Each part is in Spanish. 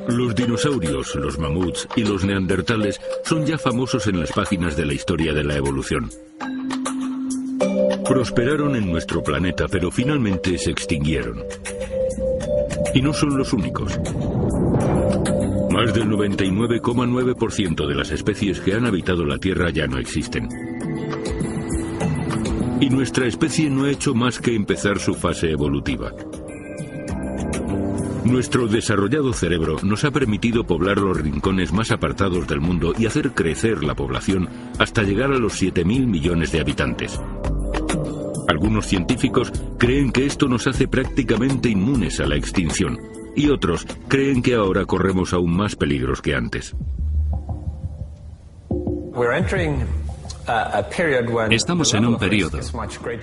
Los dinosaurios, los mamuts y los neandertales son ya famosos en las páginas de la historia de la evolución. Prosperaron en nuestro planeta, pero finalmente se extinguieron. Y no son los únicos. Más del 99,9% de las especies que han habitado la Tierra ya no existen. Y nuestra especie no ha hecho más que empezar su fase evolutiva. Nuestro desarrollado cerebro nos ha permitido poblar los rincones más apartados del mundo y hacer crecer la población hasta llegar a los 7.000 millones de habitantes. Algunos científicos creen que esto nos hace prácticamente inmunes a la extinción, y otros creen que ahora corremos aún más peligros que antes. Estamos en un periodo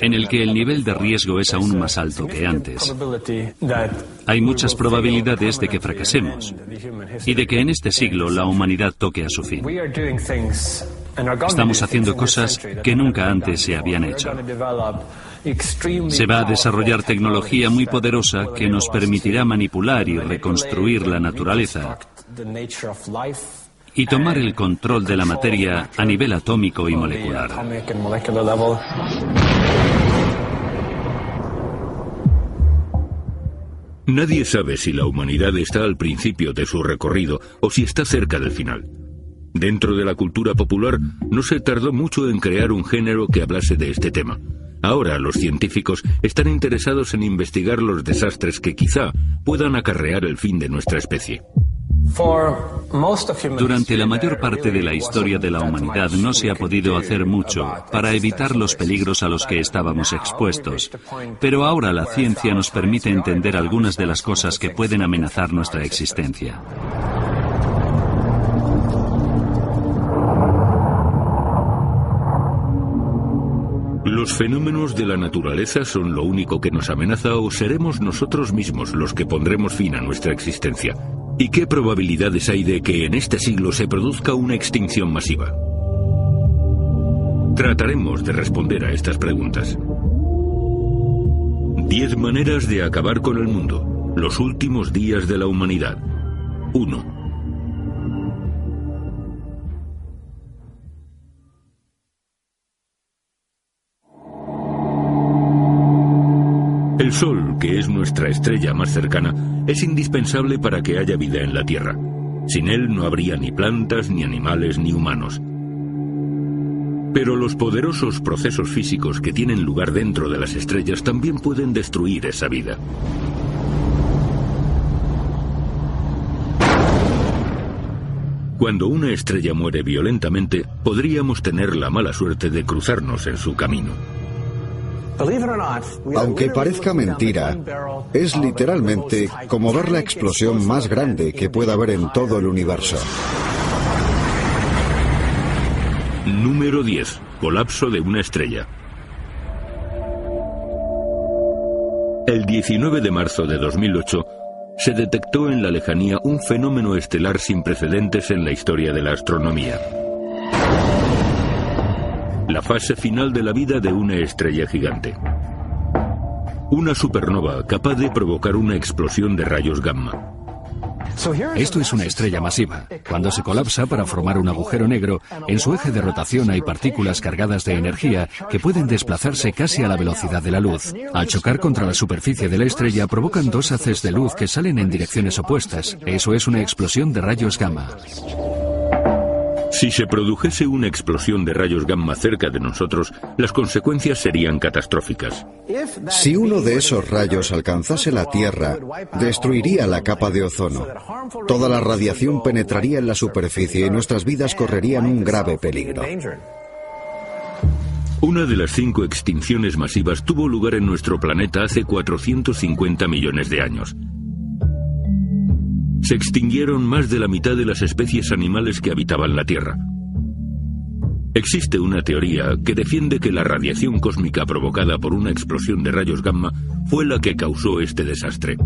en el que el nivel de riesgo es aún más alto que antes. Hay muchas probabilidades de que fracasemos y de que en este siglo la humanidad toque a su fin. Estamos haciendo cosas que nunca antes se habían hecho. Se va a desarrollar tecnología muy poderosa que nos permitirá manipular y reconstruir la naturaleza y tomar el control de la materia a nivel atómico y molecular. Nadie sabe si la humanidad está al principio de su recorrido o si está cerca del final. Dentro de la cultura popular no se tardó mucho en crear un género que hablase de este tema. Ahora los científicos están interesados en investigar los desastres que quizá puedan acarrear el fin de nuestra especie. Durante la mayor parte de la historia de la humanidad no se ha podido hacer mucho para evitar los peligros a los que estábamos expuestos, pero ahora la ciencia nos permite entender algunas de las cosas que pueden amenazar nuestra existencia. ¿Los fenómenos de la naturaleza son lo único que nos amenaza o seremos nosotros mismos los que pondremos fin a nuestra existencia? ¿Y qué probabilidades hay de que en este siglo se produzca una extinción masiva? Trataremos de responder a estas preguntas. 10 maneras de acabar con el mundo. Los últimos días de la humanidad. 1. El Sol, que es nuestra estrella más cercana, es indispensable para que haya vida en la Tierra. Sin él no habría ni plantas, ni animales, ni humanos. Pero los poderosos procesos físicos que tienen lugar dentro de las estrellas también pueden destruir esa vida. Cuando una estrella muere violentamente, podríamos tener la mala suerte de cruzarnos en su camino. Aunque parezca mentira, es literalmente como ver la explosión más grande que pueda haber en todo el universo. Número 10. Colapso de una estrella. El 19 de marzo de 2008 se detectó en la lejanía un fenómeno estelar sin precedentes en la historia de la astronomía. La fase final de la vida de una estrella gigante. Una supernova capaz de provocar una explosión de rayos gamma. Esto es una estrella masiva. Cuando se colapsa para formar un agujero negro, en su eje de rotación hay partículas cargadas de energía que pueden desplazarse casi a la velocidad de la luz. Al chocar contra la superficie de la estrella provocan dos haces de luz que salen en direcciones opuestas. Eso es una explosión de rayos gamma. Si se produjese una explosión de rayos gamma cerca de nosotros, las consecuencias serían catastróficas. Si uno de esos rayos alcanzase la Tierra, destruiría la capa de ozono. Toda la radiación penetraría en la superficie y nuestras vidas correrían un grave peligro. Una de las 5 extinciones masivas tuvo lugar en nuestro planeta hace 450 millones de años. Se extinguieron más de la mitad de las especies animales que habitaban la Tierra. Existe una teoría que defiende que la radiación cósmica provocada por una explosión de rayos gamma fue la que causó este desastre.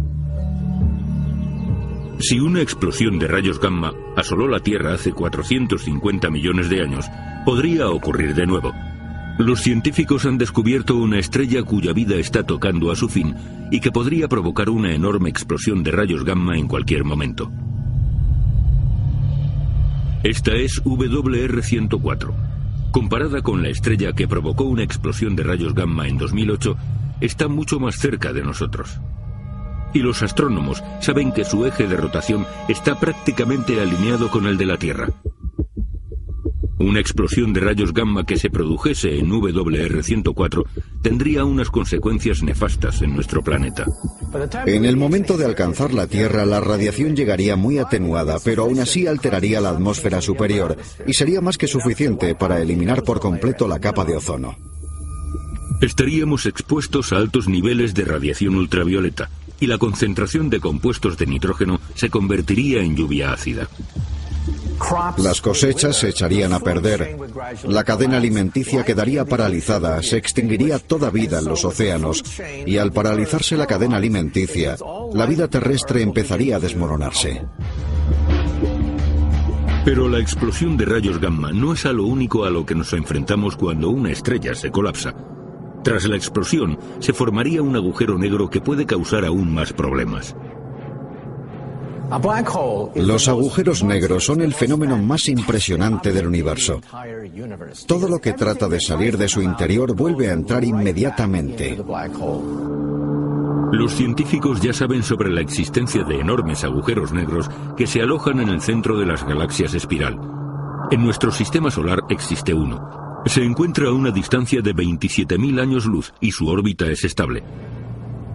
Si una explosión de rayos gamma asoló la Tierra hace 450 millones de años, podría ocurrir de nuevo. Los científicos han descubierto una estrella cuya vida está tocando a su fin y que podría provocar una enorme explosión de rayos gamma en cualquier momento. Esta es WR104. Comparada con la estrella que provocó una explosión de rayos gamma en 2008, está mucho más cerca de nosotros. Y los astrónomos saben que su eje de rotación está prácticamente alineado con el de la Tierra. Una explosión de rayos gamma que se produjese en WR104 tendría unas consecuencias nefastas en nuestro planeta. En el momento de alcanzar la Tierra, la radiación llegaría muy atenuada, pero aún así alteraría la atmósfera superior y sería más que suficiente para eliminar por completo la capa de ozono. Estaríamos expuestos a altos niveles de radiación ultravioleta y la concentración de compuestos de nitrógeno se convertiría en lluvia ácida. Las cosechas se echarían a perder, la cadena alimenticia quedaría paralizada, se extinguiría toda vida en los océanos y al paralizarse la cadena alimenticia, la vida terrestre empezaría a desmoronarse. Pero la explosión de rayos gamma no es a lo único a lo que nos enfrentamos cuando una estrella se colapsa. Tras la explosión, se formaría un agujero negro que puede causar aún más problemas. Los agujeros negros son el fenómeno más impresionante del universo. Todo lo que trata de salir de su interior vuelve a entrar inmediatamente. Los científicos ya saben sobre la existencia de enormes agujeros negros que se alojan en el centro de las galaxias espiral. En nuestro sistema solar existe uno. Se encuentra a una distancia de 27.000 años luz y su órbita es estable.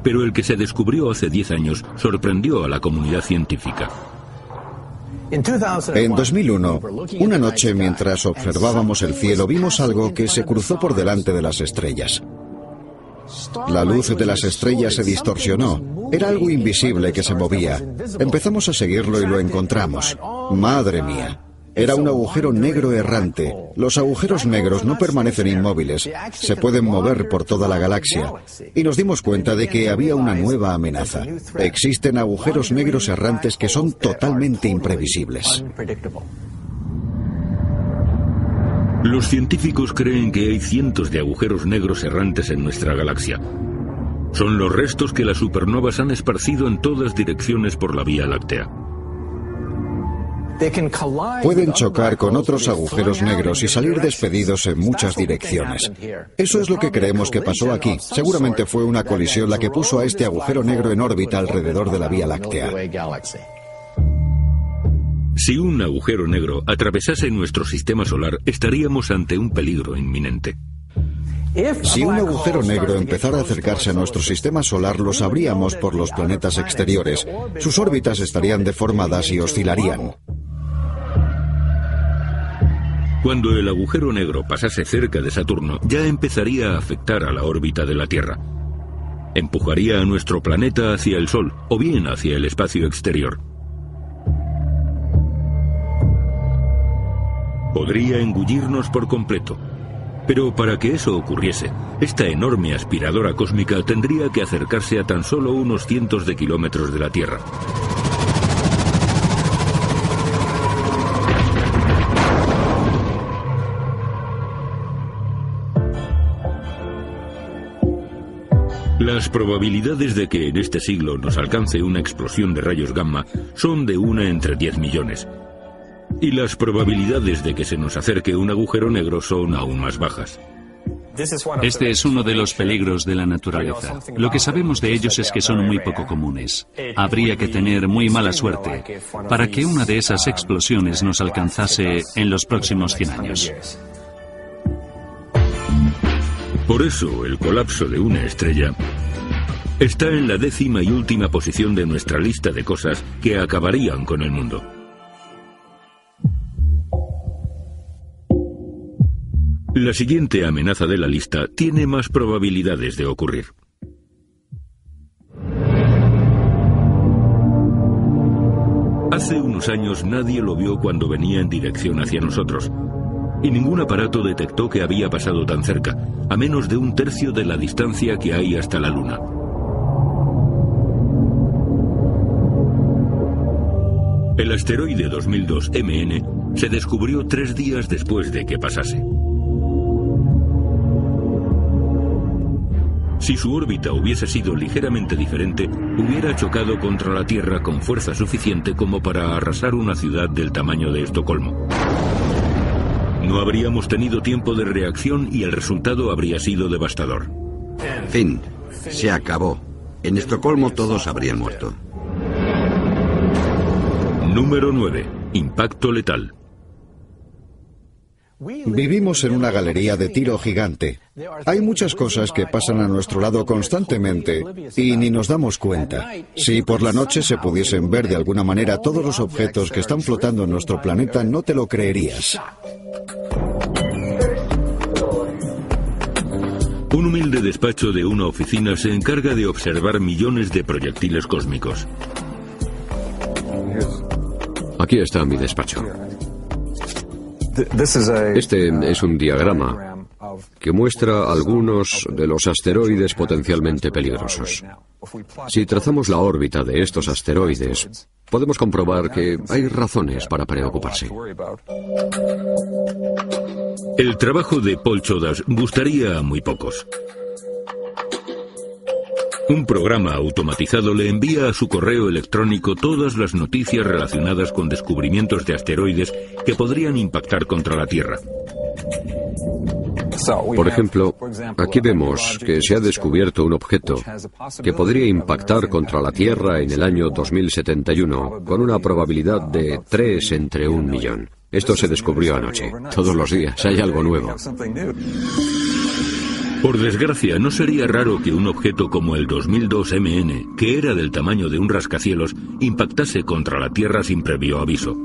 Pero el que se descubrió hace 10 años sorprendió a la comunidad científica. En 2001, una noche mientras observábamos el cielo, vimos algo que se cruzó por delante de las estrellas. La luz de las estrellas se distorsionó. Era algo invisible que se movía. Empezamos a seguirlo y lo encontramos. ¡Madre mía! Era un agujero negro errante. Los agujeros negros no permanecen inmóviles, se pueden mover por toda la galaxia. Y nos dimos cuenta de que había una nueva amenaza. Existen agujeros negros errantes que son totalmente imprevisibles. Los científicos creen que hay cientos de agujeros negros errantes en nuestra galaxia. Son los restos que las supernovas han esparcido en todas direcciones por la Vía Láctea. Pueden chocar con otros agujeros negros y salir despedidos en muchas direcciones. Eso es lo que creemos que pasó aquí. Seguramente fue una colisión la que puso a este agujero negro en órbita alrededor de la Vía Láctea. Si un agujero negro atravesase nuestro sistema solar, estaríamos ante un peligro inminente. Si un agujero negro empezara a acercarse a nuestro sistema solar, lo sabríamos por los planetas exteriores. Sus órbitas estarían deformadas y oscilarían. Cuando el agujero negro pasase cerca de Saturno, ya empezaría a afectar a la órbita de la Tierra. Empujaría a nuestro planeta hacia el Sol, o bien hacia el espacio exterior. Podría engullirnos por completo. Pero para que eso ocurriese, esta enorme aspiradora cósmica tendría que acercarse a tan solo unos cientos de kilómetros de la Tierra. Las probabilidades de que en este siglo nos alcance una explosión de rayos gamma son de 1 entre 10 millones. Y las probabilidades de que se nos acerque un agujero negro son aún más bajas. Este es uno de los peligros de la naturaleza. Lo que sabemos de ellos es que son muy poco comunes. Habría que tener muy mala suerte para que una de esas explosiones nos alcanzase en los próximos 100 años. Por eso, el colapso de una estrella está en la 10ª y última posición de nuestra lista de cosas que acabarían con el mundo. La siguiente amenaza de la lista tiene más probabilidades de ocurrir. Hace unos años nadie lo vio cuando venía en dirección hacia nosotros. Y ningún aparato detectó que había pasado tan cerca, a menos de 1/3 de la distancia que hay hasta la Luna. El asteroide 2002 MN se descubrió 3 días después de que pasase. Si su órbita hubiese sido ligeramente diferente, hubiera chocado contra la Tierra con fuerza suficiente como para arrasar una ciudad del tamaño de Estocolmo. No habríamos tenido tiempo de reacción y el resultado habría sido devastador. Fin. Se acabó. En Estocolmo todos habrían muerto. Número 9. Impacto letal. Vivimos en una galería de tiro gigante. Hay muchas cosas que pasan a nuestro lado constantemente y ni nos damos cuenta. Si por la noche se pudiesen ver de alguna manera todos los objetos que están flotando en nuestro planeta, no te lo creerías. Un humilde despacho de una oficina se encarga de observar millones de proyectiles cósmicos. Aquí está mi despacho. Este es un diagrama que muestra algunos de los asteroides potencialmente peligrosos. Si trazamos la órbita de estos asteroides, podemos comprobar que hay razones para preocuparse. El trabajo de Paul Chodas gustaría a muy pocos. Un programa automatizado le envía a su correo electrónico todas las noticias relacionadas con descubrimientos de asteroides que podrían impactar contra la Tierra. Por ejemplo, aquí vemos que se ha descubierto un objeto que podría impactar contra la Tierra en el año 2071 con una probabilidad de 3 entre 1 millón. Esto se descubrió anoche. Todos los días hay algo nuevo. Por desgracia, no sería raro que un objeto como el 2002 MN, que era del tamaño de un rascacielos, impactase contra la Tierra sin previo aviso.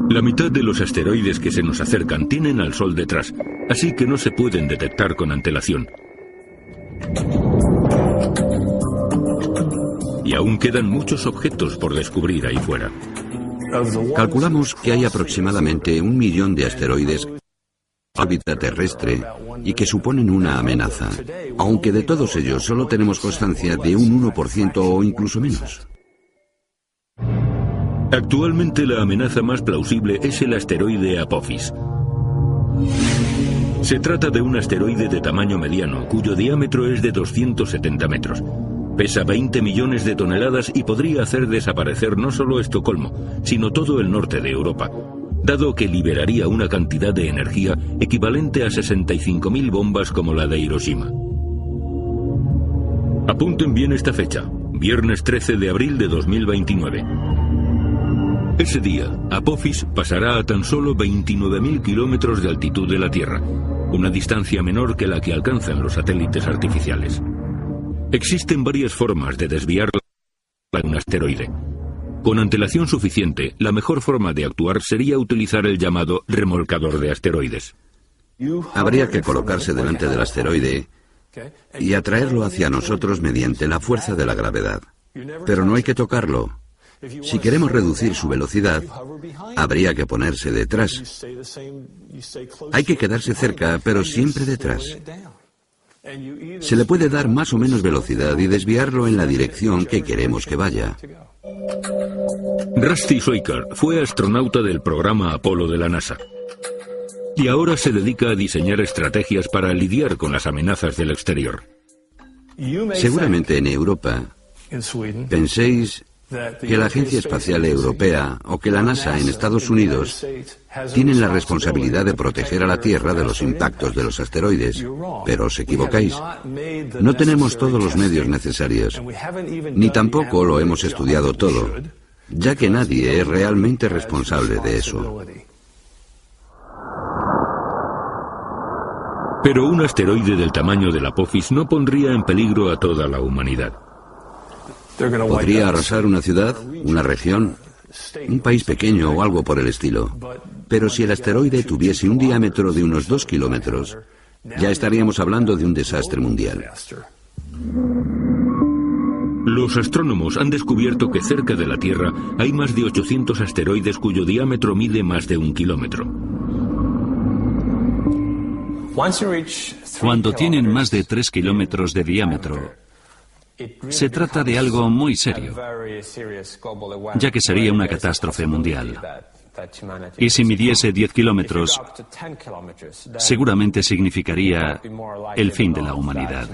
La mitad de los asteroides que se nos acercan tienen al Sol detrás, así que no se pueden detectar con antelación. Y aún quedan muchos objetos por descubrir ahí fuera. Calculamos que hay aproximadamente 1 millón de asteroides en órbita terrestre y que suponen una amenaza, aunque de todos ellos solo tenemos constancia de un 1% o incluso menos. Actualmente la amenaza más plausible es el asteroide Apophis. Se trata de un asteroide de tamaño mediano, cuyo diámetro es de 270 metros. Pesa 20 millones de toneladas y podría hacer desaparecer no solo Estocolmo, sino todo el norte de Europa, dado que liberaría una cantidad de energía equivalente a 65.000 bombas como la de Hiroshima. Apunten bien esta fecha, viernes 13 de abril de 2029. Ese día, Apophis pasará a tan solo 29.000 kilómetros de altitud de la Tierra, una distancia menor que la que alcanzan los satélites artificiales. Existen varias formas de desviar un asteroide. Con antelación suficiente, la mejor forma de actuar sería utilizar el llamado remolcador de asteroides. Habría que colocarse delante del asteroide y atraerlo hacia nosotros mediante la fuerza de la gravedad. Pero no hay que tocarlo. Si queremos reducir su velocidad, habría que ponerse detrás. Hay que quedarse cerca, pero siempre detrás. Se le puede dar más o menos velocidad y desviarlo en la dirección que queremos que vaya. Rusty Schweiker fue astronauta del programa Apolo de la NASA. Y ahora se dedica a diseñar estrategias para lidiar con las amenazas del exterior. Seguramente en Europa penséis que la Agencia Espacial Europea o que la NASA en Estados Unidos tienen la responsabilidad de proteger a la Tierra de los impactos de los asteroides, pero os equivocáis. No tenemos todos los medios necesarios, ni tampoco lo hemos estudiado todo, ya que nadie es realmente responsable de eso. Pero un asteroide del tamaño del Apophis no pondría en peligro a toda la humanidad. Podría arrasar una ciudad, una región, un país pequeño o algo por el estilo. Pero si el asteroide tuviese un diámetro de unos 2 kilómetros, ya estaríamos hablando de un desastre mundial. Los astrónomos han descubierto que cerca de la Tierra hay más de 800 asteroides cuyo diámetro mide más de 1 kilómetro. Cuando tienen más de 3 kilómetros de diámetro, se trata de algo muy serio, ya que sería una catástrofe mundial. Y si midiese 10 kilómetros, seguramente significaría el fin de la humanidad.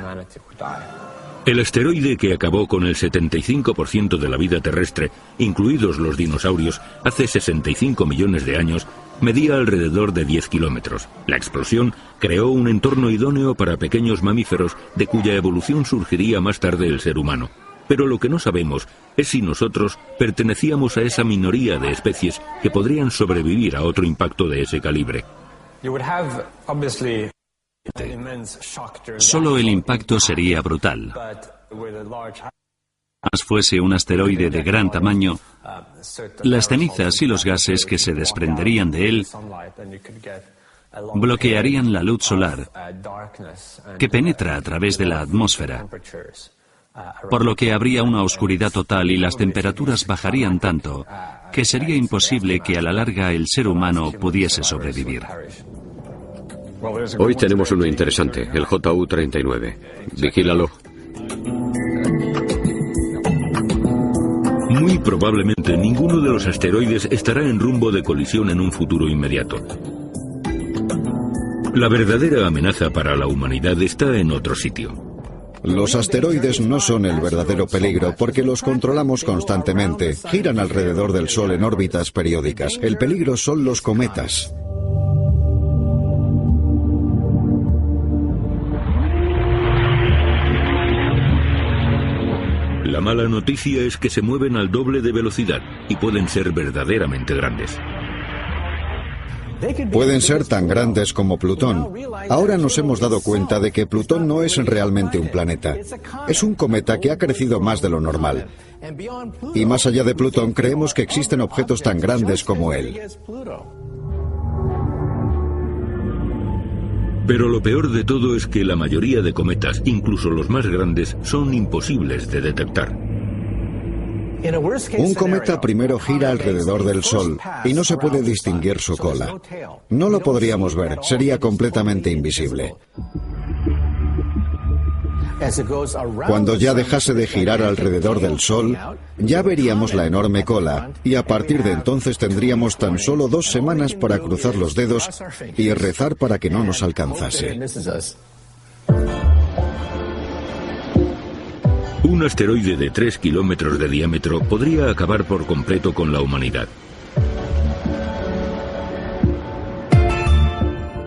El asteroide que acabó con el 75% de la vida terrestre, incluidos los dinosaurios, hace 65 millones de años, medía alrededor de 10 kilómetros. La explosión creó un entorno idóneo para pequeños mamíferos, de cuya evolución surgiría más tarde el ser humano. Pero lo que no sabemos es si nosotros pertenecíamos a esa minoría de especies que podrían sobrevivir a otro impacto de ese calibre. Solo el impacto sería brutal. Si fuese un asteroide de gran tamaño, las cenizas y los gases que se desprenderían de él bloquearían la luz solar que penetra a través de la atmósfera, por lo que habría una oscuridad total y las temperaturas bajarían tanto que sería imposible que a la larga el ser humano pudiese sobrevivir. Hoy tenemos uno interesante, el JU-39. Vigílalo. Muy probablemente ninguno de los asteroides estará en rumbo de colisión en un futuro inmediato. La verdadera amenaza para la humanidad está en otro sitio. Los asteroides no son el verdadero peligro porque los controlamos constantemente. Giran alrededor del Sol en órbitas periódicas. El peligro son los cometas. La mala noticia es que se mueven al doble de velocidad y pueden ser verdaderamente grandes. Pueden ser tan grandes como Plutón. Ahora nos hemos dado cuenta de que Plutón no es realmente un planeta. Es un cometa que ha crecido más de lo normal. Y más allá de Plutón creemos que existen objetos tan grandes como él. Pero lo peor de todo es que la mayoría de cometas, incluso los más grandes, son imposibles de detectar. Un cometa primero gira alrededor del Sol y no se puede distinguir su cola. No lo podríamos ver, sería completamente invisible. Cuando ya dejase de girar alrededor del Sol, ya veríamos la enorme cola y a partir de entonces tendríamos tan solo 2 semanas para cruzar los dedos y rezar para que no nos alcanzase. Un asteroide de 3 kilómetros de diámetro podría acabar por completo con la humanidad.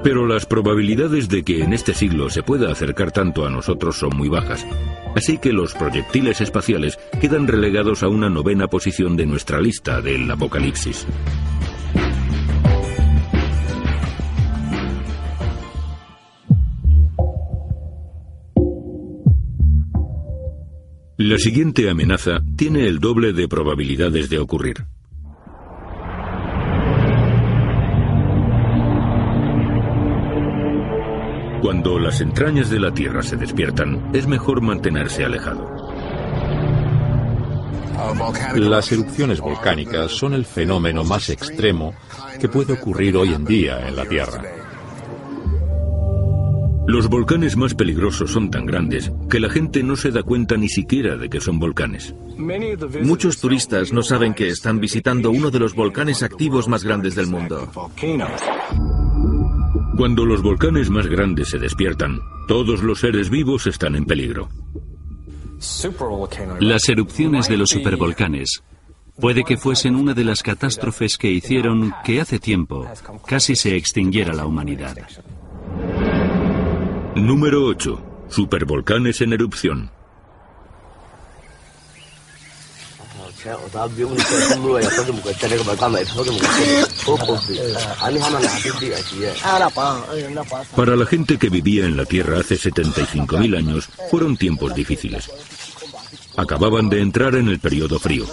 Pero las probabilidades de que en este siglo se pueda acercar tanto a nosotros son muy bajas. Así que los proyectiles espaciales quedan relegados a una 9ª posición de nuestra lista del apocalipsis. La siguiente amenaza tiene el doble de probabilidades de ocurrir. Cuando las entrañas de la Tierra se despiertan, es mejor mantenerse alejado. Las erupciones volcánicas son el fenómeno más extremo que puede ocurrir hoy en día en la Tierra. Los volcanes más peligrosos son tan grandes que la gente no se da cuenta ni siquiera de que son volcanes. Muchos turistas no saben que están visitando uno de los volcanes activos más grandes del mundo. Cuando los volcanes más grandes se despiertan, todos los seres vivos están en peligro. Las erupciones de los supervolcanes puede que fuesen una de las catástrofes que hicieron que hace tiempo casi se extinguiera la humanidad. Número 8. Supervolcanes en erupción. Para la gente que vivía en la Tierra hace 75.000 años, fueron tiempos difíciles. Acababan de entrar en el periodo frío.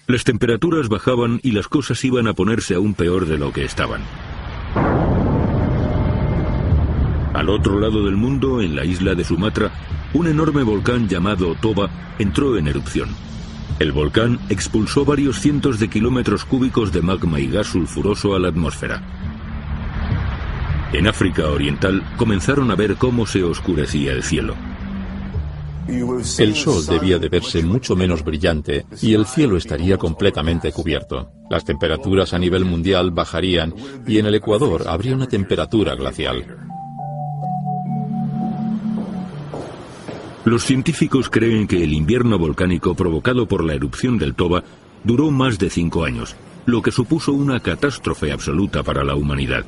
Las temperaturas bajaban y las cosas iban a ponerse aún peor de lo que estaban. Al otro lado del mundo, en la isla de Sumatra, un enorme volcán llamado Toba entró en erupción. El volcán expulsó varios cientos de kilómetros cúbicos de magma y gas sulfuroso a la atmósfera. En África Oriental comenzaron a ver cómo se oscurecía el cielo. El sol debía de verse mucho menos brillante y el cielo estaría completamente cubierto. Las temperaturas a nivel mundial bajarían y en el Ecuador habría una temperatura glacial. Los científicos creen que el invierno volcánico provocado por la erupción del Toba duró más de 5 años, lo que supuso una catástrofe absoluta para la humanidad.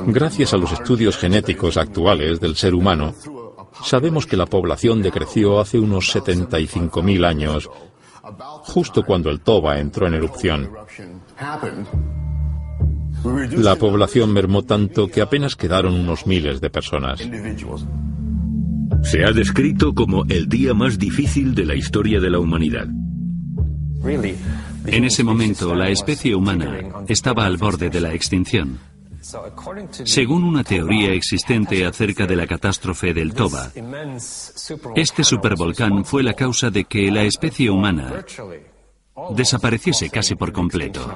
Gracias a los estudios genéticos actuales del ser humano, sabemos que la población decreció hace unos 75.000 años, justo cuando el Toba entró en erupción. La población mermó tanto que apenas quedaron unos miles de personas. Se ha descrito como el día más difícil de la historia de la humanidad. En ese momento, la especie humana estaba al borde de la extinción. Según una teoría existente acerca de la catástrofe del Toba, este supervolcán fue la causa de que la especie humana desapareciese casi por completo.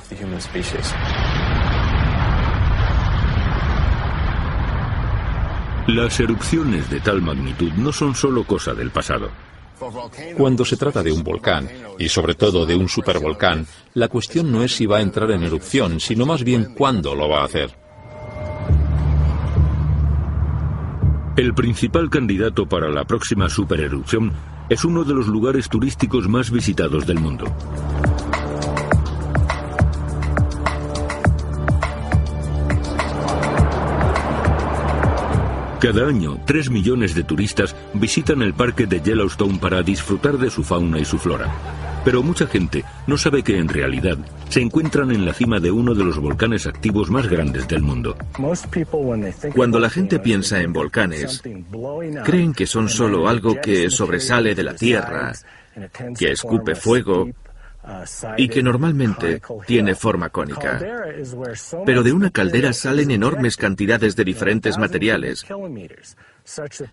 Las erupciones de tal magnitud no son solo cosa del pasado. Cuando se trata de un volcán, y sobre todo de un supervolcán, la cuestión no es si va a entrar en erupción, sino más bien cuándo lo va a hacer. El principal candidato para la próxima supererupción es uno de los lugares turísticos más visitados del mundo. Cada año, 3 millones de turistas visitan el parque de Yellowstone para disfrutar de su fauna y su flora. Pero mucha gente no sabe que en realidad se encuentran en la cima de uno de los volcanes activos más grandes del mundo. Cuando la gente piensa en volcanes, creen que son solo algo que sobresale de la tierra, que escupe fuego y que normalmente tiene forma cónica. Pero de una caldera salen enormes cantidades de diferentes materiales,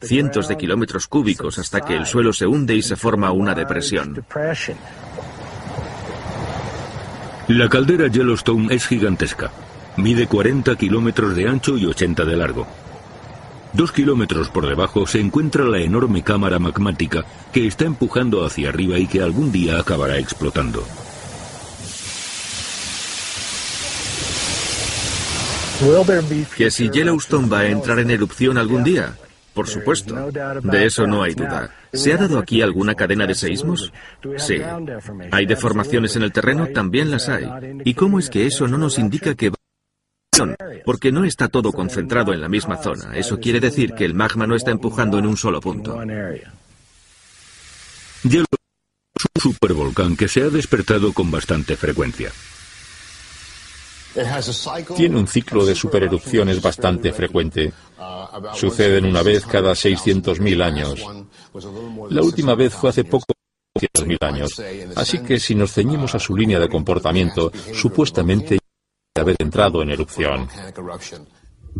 cientos de kilómetros cúbicos hasta que el suelo se hunde y se forma una depresión. La caldera Yellowstone es gigantesca. Mide 40 kilómetros de ancho y 80 de largo. 2 kilómetros por debajo se encuentra la enorme cámara magmática que está empujando hacia arriba y que algún día acabará explotando. ¿Que si Yellowstone va a entrar en erupción algún día? Por supuesto, de eso no hay duda. ¿Se ha dado aquí alguna cadena de seísmos? Sí. ¿Hay deformaciones en el terreno? También las hay. ¿Y cómo es que eso no nos indica que va a erupción? Porque no está todo concentrado en la misma zona. Eso quiere decir que el magma no está empujando en un solo punto. Yellowstone es un supervolcán que se ha despertado con bastante frecuencia. Tiene un ciclo de supererupciones bastante frecuente. Suceden una vez cada 600.000 años. La última vez fue hace poco, 600.000 años. Así que si nos ceñimos a su línea de comportamiento, supuestamente debe haber entrado en erupción.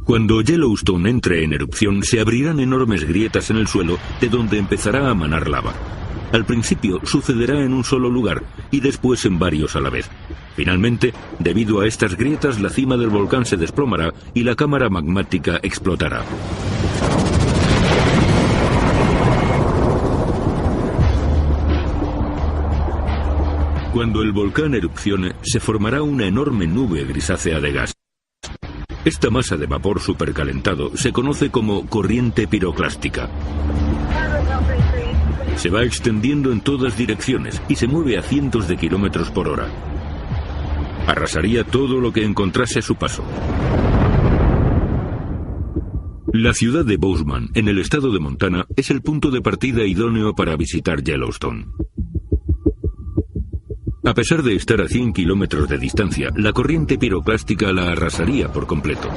Cuando Yellowstone entre en erupción, se abrirán enormes grietas en el suelo de donde empezará a manar lava. Al principio sucederá en un solo lugar y después en varios a la vez. Finalmente, debido a estas grietas, la cima del volcán se desplomará y la cámara magmática explotará. Cuando el volcán erupcione, se formará una enorme nube grisácea de gas. Esta masa de vapor supercalentado se conoce como corriente piroclástica. Se va extendiendo en todas direcciones y se mueve a cientos de kilómetros por hora. Arrasaría todo lo que encontrase a su paso. La ciudad de Bozeman, en el estado de Montana, es el punto de partida idóneo para visitar Yellowstone. A pesar de estar a 100 kilómetros de distancia, la corriente piroclástica la arrasaría por completo.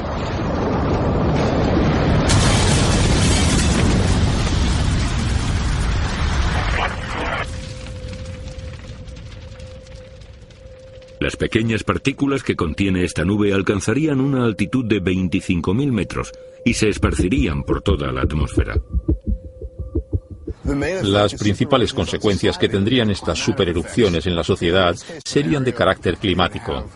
Las pequeñas partículas que contiene esta nube alcanzarían una altitud de 25.000 metros y se esparcirían por toda la atmósfera. Las principales consecuencias que tendrían estas supererupciones en la sociedad serían de carácter climático.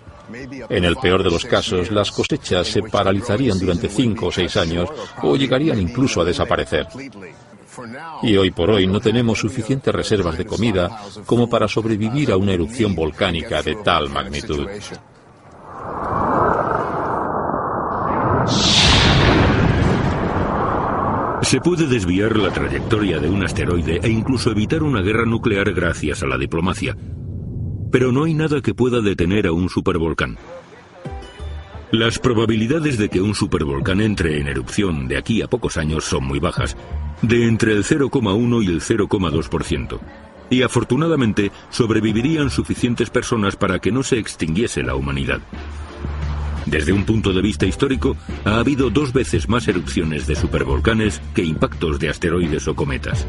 En el peor de los casos, las cosechas se paralizarían durante 5 o 6 años o llegarían incluso a desaparecer. Y hoy por hoy no tenemos suficientes reservas de comida como para sobrevivir a una erupción volcánica de tal magnitud. Se puede desviar la trayectoria de un asteroide e incluso evitar una guerra nuclear gracias a la diplomacia. Pero no hay nada que pueda detener a un supervolcán. Las probabilidades de que un supervolcán entre en erupción de aquí a pocos años son muy bajas, de entre el 0,1 y el 0,2%. Y afortunadamente sobrevivirían suficientes personas para que no se extinguiese la humanidad. Desde un punto de vista histórico, ha habido 2 veces más erupciones de supervolcanes que impactos de asteroides o cometas.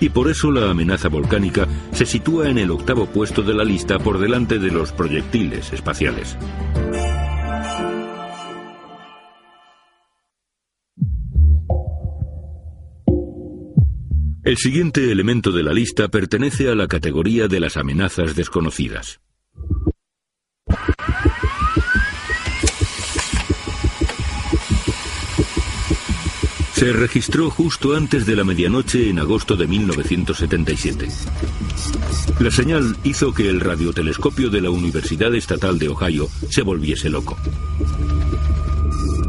Y por eso la amenaza volcánica se sitúa en el 8º puesto de la lista por delante de los proyectiles espaciales. El siguiente elemento de la lista pertenece a la categoría de las amenazas desconocidas. Se registró justo antes de la medianoche en agosto de 1977. La señal hizo que el radiotelescopio de la Universidad Estatal de Ohio se volviese loco.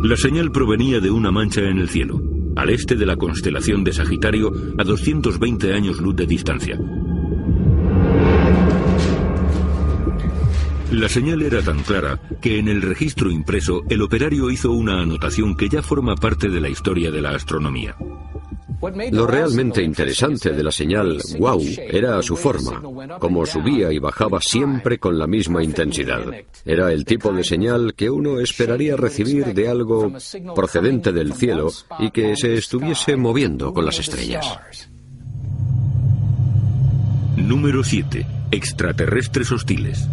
La señal provenía de una mancha en el cielo, al este de la constelación de Sagitario, a 220 años luz de distancia. La señal era tan clara que en el registro impreso el operario hizo una anotación que ya forma parte de la historia de la astronomía. Lo realmente interesante de la señal WOW era su forma, como subía y bajaba siempre con la misma intensidad. Era el tipo de señal que uno esperaría recibir de algo procedente del cielo y que se estuviese moviendo con las estrellas. Número 7. Extraterrestres hostiles.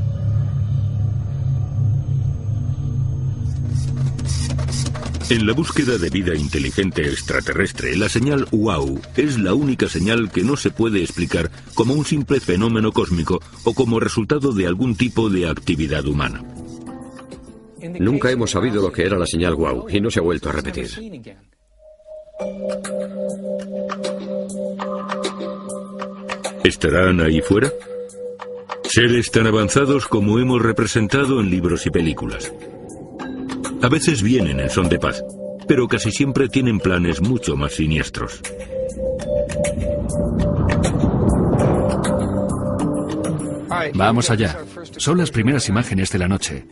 En la búsqueda de vida inteligente extraterrestre, la señal WOW es la única señal que no se puede explicar como un simple fenómeno cósmico o como resultado de algún tipo de actividad humana. Nunca hemos sabido lo que era la señal WOW y no se ha vuelto a repetir. ¿Estarán ahí fuera? Seres tan avanzados como hemos representado en libros y películas. A veces vienen en son de paz, pero casi siempre tienen planes mucho más siniestros. Vamos allá. Son las primeras imágenes de la noche.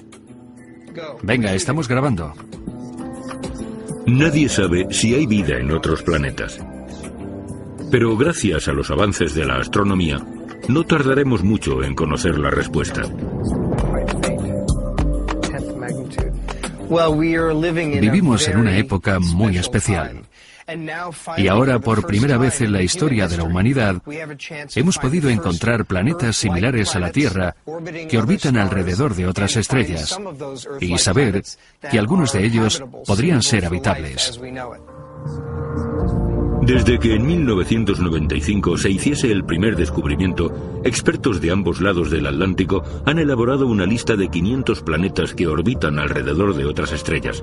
Venga, estamos grabando. Nadie sabe si hay vida en otros planetas. Pero gracias a los avances de la astronomía, no tardaremos mucho en conocer la respuesta. Vivimos en una época muy especial. Y ahora, por primera vez en la historia de la humanidad, hemos podido encontrar planetas similares a la Tierra que orbitan alrededor de otras estrellas y saber que algunos de ellos podrían ser habitables. Desde que en 1995 se hiciese el primer descubrimiento, expertos de ambos lados del Atlántico han elaborado una lista de 500 planetas que orbitan alrededor de otras estrellas.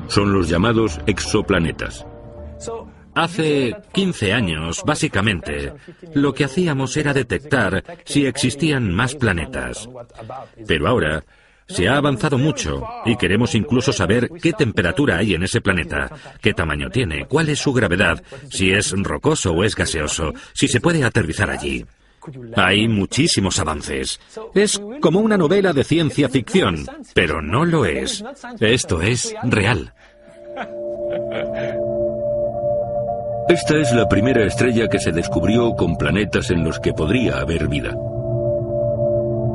Son los llamados exoplanetas. Hace 15 años, básicamente, lo que hacíamos era detectar si existían más planetas. Pero ahora se ha avanzado mucho y queremos incluso saber qué temperatura hay en ese planeta, qué tamaño tiene, cuál es su gravedad, si es rocoso o es gaseoso, si se puede aterrizar allí. Hay muchísimos avances. Es como una novela de ciencia ficción, pero no lo es. Esto es real. Esta es la primera estrella que se descubrió con planetas en los que podría haber vida.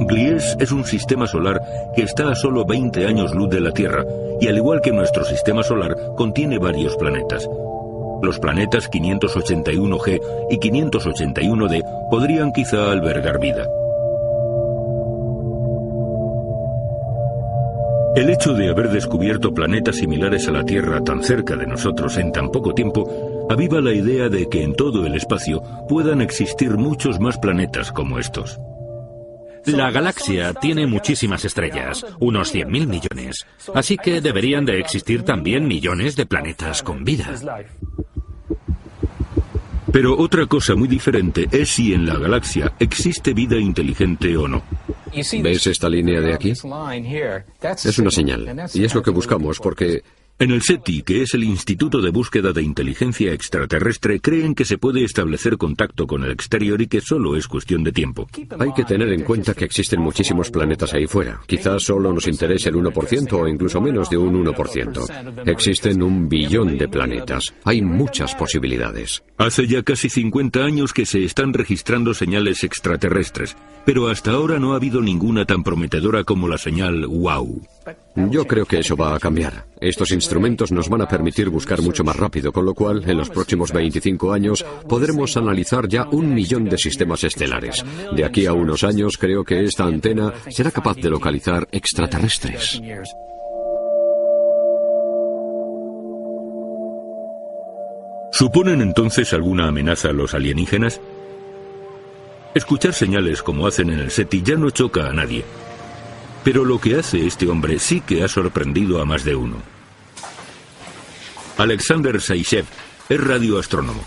Gliese es un sistema solar que está a solo 20 años luz de la Tierra, y al igual que nuestro sistema solar, contiene varios planetas. Los planetas 581G y 581D podrían quizá albergar vida. El hecho de haber descubierto planetas similares a la Tierra tan cerca de nosotros en tan poco tiempo aviva la idea de que en todo el espacio puedan existir muchos más planetas como estos. La galaxia tiene muchísimas estrellas, unos 100.000 millones, así que deberían de existir también millones de planetas con vida. Pero otra cosa muy diferente es si en la galaxia existe vida inteligente o no. ¿Ves esta línea de aquí? Es una señal, y es lo que buscamos porque... En el SETI, que es el Instituto de Búsqueda de Inteligencia Extraterrestre, creen que se puede establecer contacto con el exterior y que solo es cuestión de tiempo. Hay que tener en cuenta que existen muchísimos planetas ahí fuera. Quizás solo nos interese el 1% o incluso menos de un 1%. Existen 1 billón de planetas. Hay muchas posibilidades. Hace ya casi 50 años que se están registrando señales extraterrestres, pero hasta ahora no ha habido ninguna tan prometedora como la señal WOW. Yo creo que eso va a cambiar. Estos instrumentos nos van a permitir buscar mucho más rápido, con lo cual, en los próximos 25 años, podremos analizar ya 1 millón de sistemas estelares. De aquí a unos años, creo que esta antena será capaz de localizar extraterrestres. ¿Suponen entonces alguna amenaza a los alienígenas? Escuchar señales como hacen en el SETI ya no choca a nadie. Pero lo que hace este hombre sí que ha sorprendido a más de uno. Alexander Zaitsev es radioastrónomo.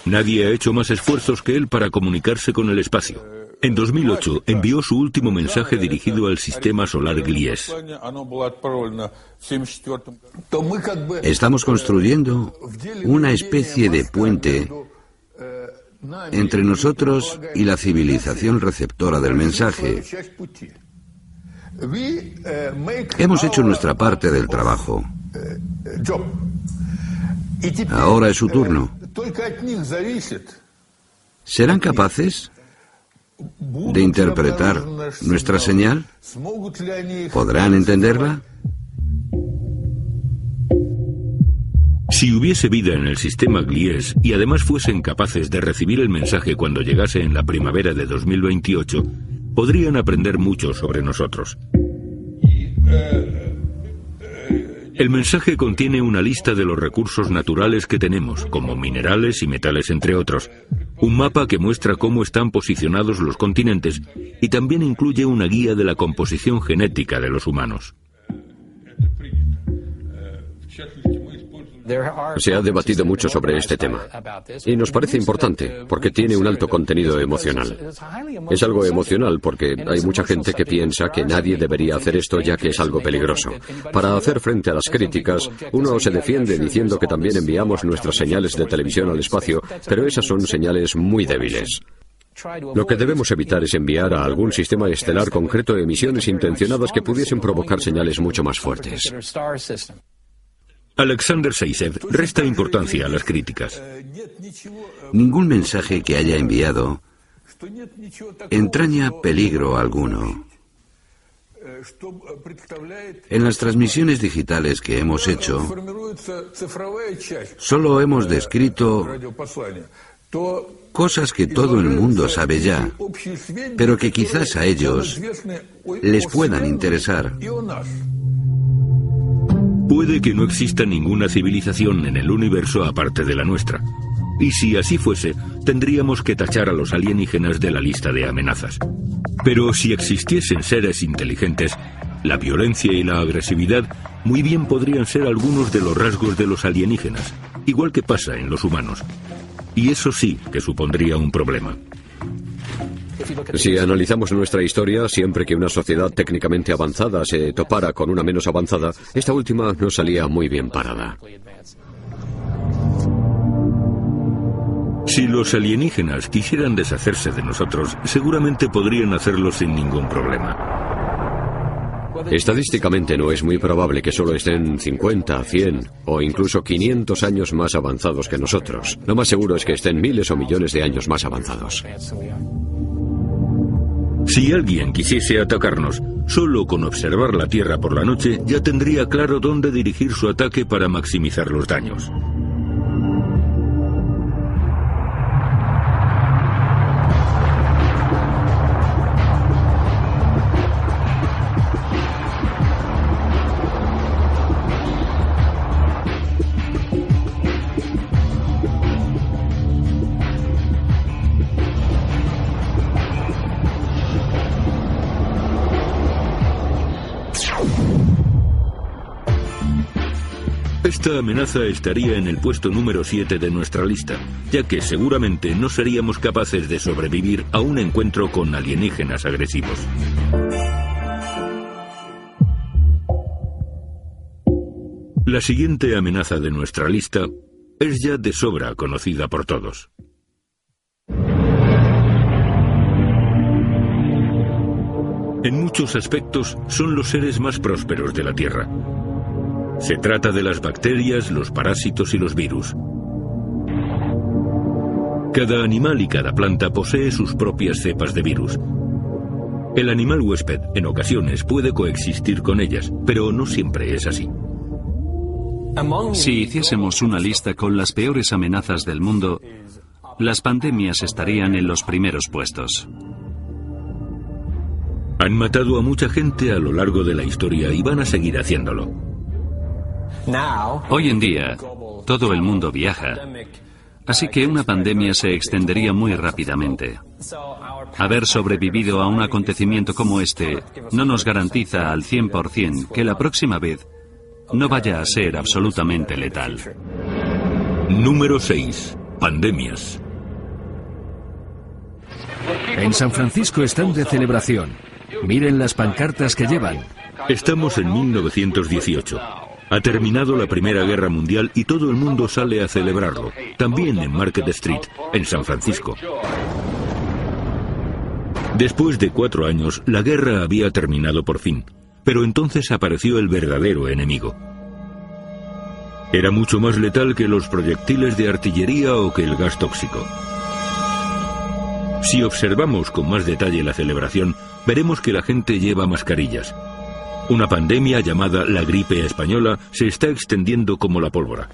Nadie ha hecho más esfuerzos que él para comunicarse con el espacio. En 2008 envió su último mensaje dirigido al sistema solar Gliese. Estamos construyendo una especie de puente entre nosotros y la civilización receptora del mensaje. Hemos hecho nuestra parte del trabajo. Ahora es su turno. ¿Serán capaces de interpretar nuestra señal? ¿Podrán entenderla? Si hubiese vida en el sistema Gliese y además fuesen capaces de recibir el mensaje cuando llegase en la primavera de 2028, podrían aprender mucho sobre nosotros. El mensaje contiene una lista de los recursos naturales que tenemos, como minerales y metales entre otros, un mapa que muestra cómo están posicionados los continentes y también incluye una guía de la composición genética de los humanos. Se ha debatido mucho sobre este tema y nos parece importante porque tiene un alto contenido emocional. Es algo emocional porque hay mucha gente que piensa que nadie debería hacer esto ya que es algo peligroso. Para hacer frente a las críticas, uno se defiende diciendo que también enviamos nuestras señales de televisión al espacio, pero esas son señales muy débiles. Lo que debemos evitar es enviar a algún sistema estelar concreto emisiones intencionadas que pudiesen provocar señales mucho más fuertes. Alexander Zaitsev resta importancia a las críticas. Ningún mensaje que haya enviado entraña peligro alguno. En las transmisiones digitales que hemos hecho, solo hemos descrito cosas que todo el mundo sabe ya, pero que quizás a ellos les puedan interesar. Puede que no exista ninguna civilización en el universo aparte de la nuestra. Y si así fuese, tendríamos que tachar a los alienígenas de la lista de amenazas. Pero si existiesen seres inteligentes, la violencia y la agresividad muy bien podrían ser algunos de los rasgos de los alienígenas, igual que pasa en los humanos. Y eso sí que supondría un problema. Si analizamos nuestra historia, siempre que una sociedad técnicamente avanzada se topara con una menos avanzada, esta última no salía muy bien parada. Si los alienígenas quisieran deshacerse de nosotros, seguramente podrían hacerlo sin ningún problema. Estadísticamente no es muy probable que solo estén 50, 100 o incluso 500 años más avanzados que nosotros. Lo más seguro es que estén miles o millones de años más avanzados. Si alguien quisiese atacarnos, solo con observar la Tierra por la noche ya tendría claro dónde dirigir su ataque para maximizar los daños. Esta amenaza estaría en el puesto número 7 de nuestra lista, ya que seguramente no seríamos capaces de sobrevivir a un encuentro con alienígenas agresivos. La siguiente amenaza de nuestra lista es ya de sobra conocida por todos. En muchos aspectos son los seres más prósperos de la Tierra. Se trata de las bacterias, los parásitos y los virus. Cada animal y cada planta posee sus propias cepas de virus. El animal huésped, en ocasiones, puede coexistir con ellas, pero no siempre es así. Si hiciésemos una lista con las peores amenazas del mundo, las pandemias estarían en los primeros puestos. Han matado a mucha gente a lo largo de la historia y van a seguir haciéndolo. Hoy en día, todo el mundo viaja, así que una pandemia se extendería muy rápidamente. Haber sobrevivido a un acontecimiento como este no nos garantiza al 100% que la próxima vez no vaya a ser absolutamente letal. Número 6. Pandemias. En San Francisco están de celebración. Miren las pancartas que llevan. Estamos en 1918. Ha terminado la Primera Guerra Mundial y todo el mundo sale a celebrarlo, también en Market Street, en San Francisco. Después de 4 años, la guerra había terminado por fin, pero entonces apareció el verdadero enemigo. Era mucho más letal que los proyectiles de artillería o que el gas tóxico. Si observamos con más detalle la celebración, veremos que la gente lleva mascarillas. Una pandemia llamada la gripe española se está extendiendo como la pólvora.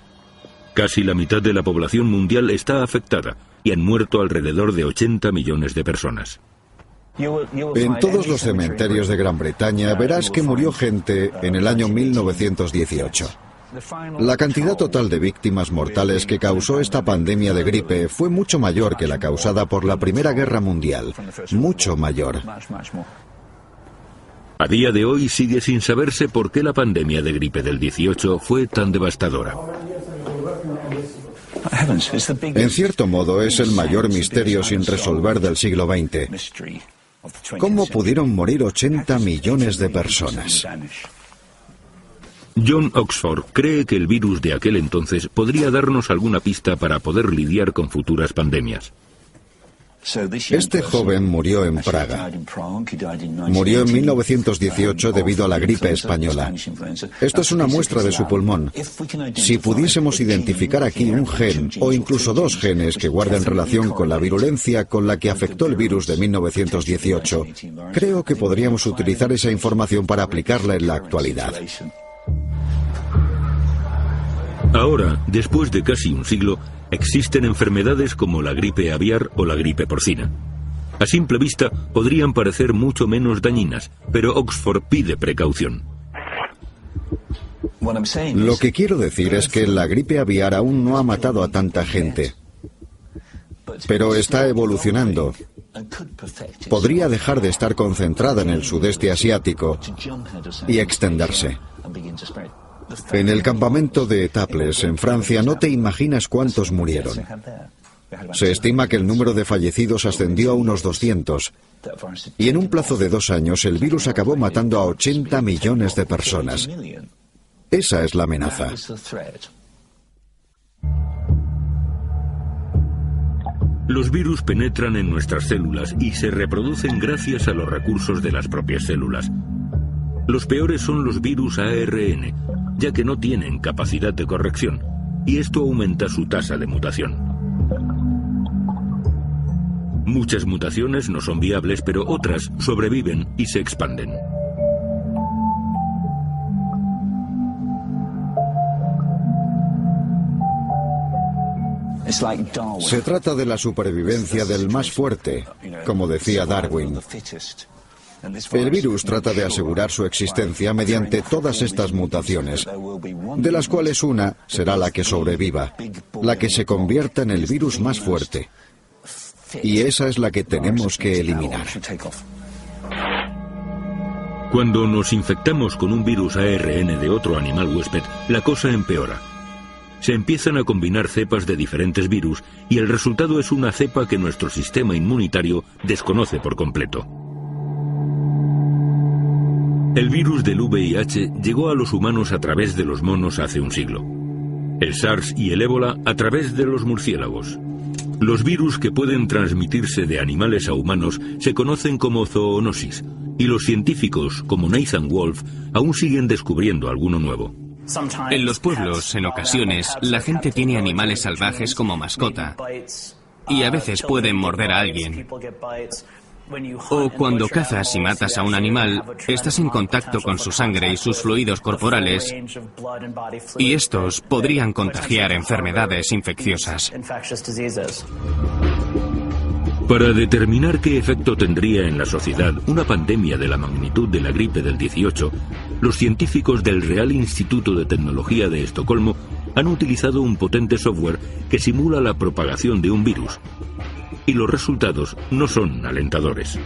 Casi la mitad de la población mundial está afectada y han muerto alrededor de 80 millones de personas. En todos los cementerios de Gran Bretaña verás que murió gente en el año 1918. La cantidad total de víctimas mortales que causó esta pandemia de gripe fue mucho mayor que la causada por la Primera Guerra Mundial. Mucho mayor. A día de hoy sigue sin saberse por qué la pandemia de gripe del 18 fue tan devastadora. En cierto modo es el mayor misterio sin resolver del siglo XX. ¿Cómo pudieron morir 80 millones de personas? John Oxford cree que el virus de aquel entonces podría darnos alguna pista para poder lidiar con futuras pandemias. Este joven murió en Praga. Murió en 1918 debido a la gripe española. Esto es una muestra de su pulmón. Si pudiésemos identificar aquí un gen o incluso 2 genes que guarden relación con la virulencia con la que afectó el virus de 1918, creo que podríamos utilizar esa información para aplicarla en la actualidad. Ahora, después de casi un siglo, existen enfermedades como la gripe aviar o la gripe porcina. A simple vista podrían parecer mucho menos dañinas, pero Oxford pide precaución. Lo que quiero decir es que la gripe aviar aún no ha matado a tanta gente, pero está evolucionando. Podría dejar de estar concentrada en el sudeste asiático y extenderse. En el campamento de Etaples, en Francia, no te imaginas cuántos murieron. Se estima que el número de fallecidos ascendió a unos 200. Y en un plazo de 2 años, el virus acabó matando a 80 millones de personas. Esa es la amenaza. Los virus penetran en nuestras células y se reproducen gracias a los recursos de las propias células. Los peores son los virus ARN, ya que no tienen capacidad de corrección, y esto aumenta su tasa de mutación. Muchas mutaciones no son viables, pero otras sobreviven y se expanden. Se trata de la supervivencia del más fuerte, como decía Darwin. El virus trata de asegurar su existencia mediante todas estas mutaciones, de las cuales una será la que sobreviva, la que se convierta en el virus más fuerte. Y esa es la que tenemos que eliminar. Cuando nos infectamos con un virus ARN de otro animal huésped, la cosa empeora. Se empiezan a combinar cepas de diferentes virus y el resultado es una cepa que nuestro sistema inmunitario desconoce por completo. El virus del VIH llegó a los humanos a través de los monos hace un siglo. El SARS y el ébola a través de los murciélagos. Los virus que pueden transmitirse de animales a humanos se conocen como zoonosis, y los científicos, como Nathan Wolf, aún siguen descubriendo alguno nuevo. En los pueblos, en ocasiones, la gente tiene animales salvajes como mascota, y a veces pueden morder a alguien. O cuando cazas y matas a un animal, estás en contacto con su sangre y sus fluidos corporales, y estos podrían contagiar enfermedades infecciosas. Para determinar qué efecto tendría en la sociedad una pandemia de la magnitud de la gripe del 18, los científicos del Real Instituto de Tecnología de Estocolmo han utilizado un potente software que simula la propagación de un virus. Y los resultados no son alentadores.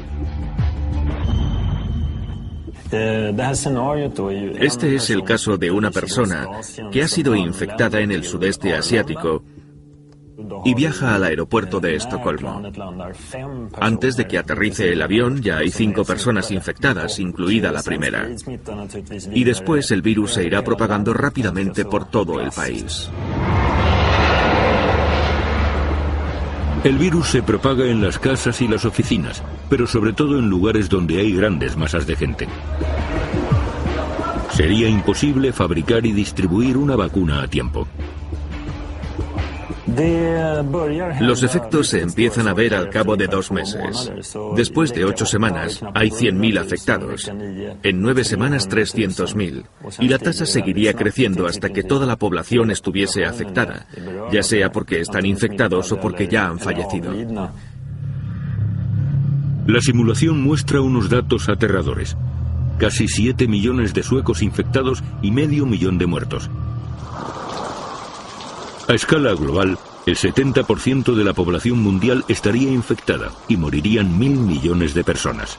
Este es el caso de una persona que ha sido infectada en el sudeste asiático y viaja al aeropuerto de Estocolmo. Antes de que aterrice el avión ya hay 5 personas infectadas, incluida la primera. Y después el virus se irá propagando rápidamente por todo el país. El virus se propaga en las casas y las oficinas, pero sobre todo en lugares donde hay grandes masas de gente. Sería imposible fabricar y distribuir una vacuna a tiempo. Los efectos se empiezan a ver al cabo de 2 meses. Después de 8 semanas, hay 100.000 afectados. En 9 semanas, 300.000. Y la tasa seguiría creciendo hasta que toda la población estuviese afectada, ya sea porque están infectados o porque ya han fallecido. La simulación muestra unos datos aterradores. Casi 7 millones de suecos infectados y medio millón de muertos. A escala global, el 70% de la población mundial estaría infectada y morirían 1.000 millones de personas.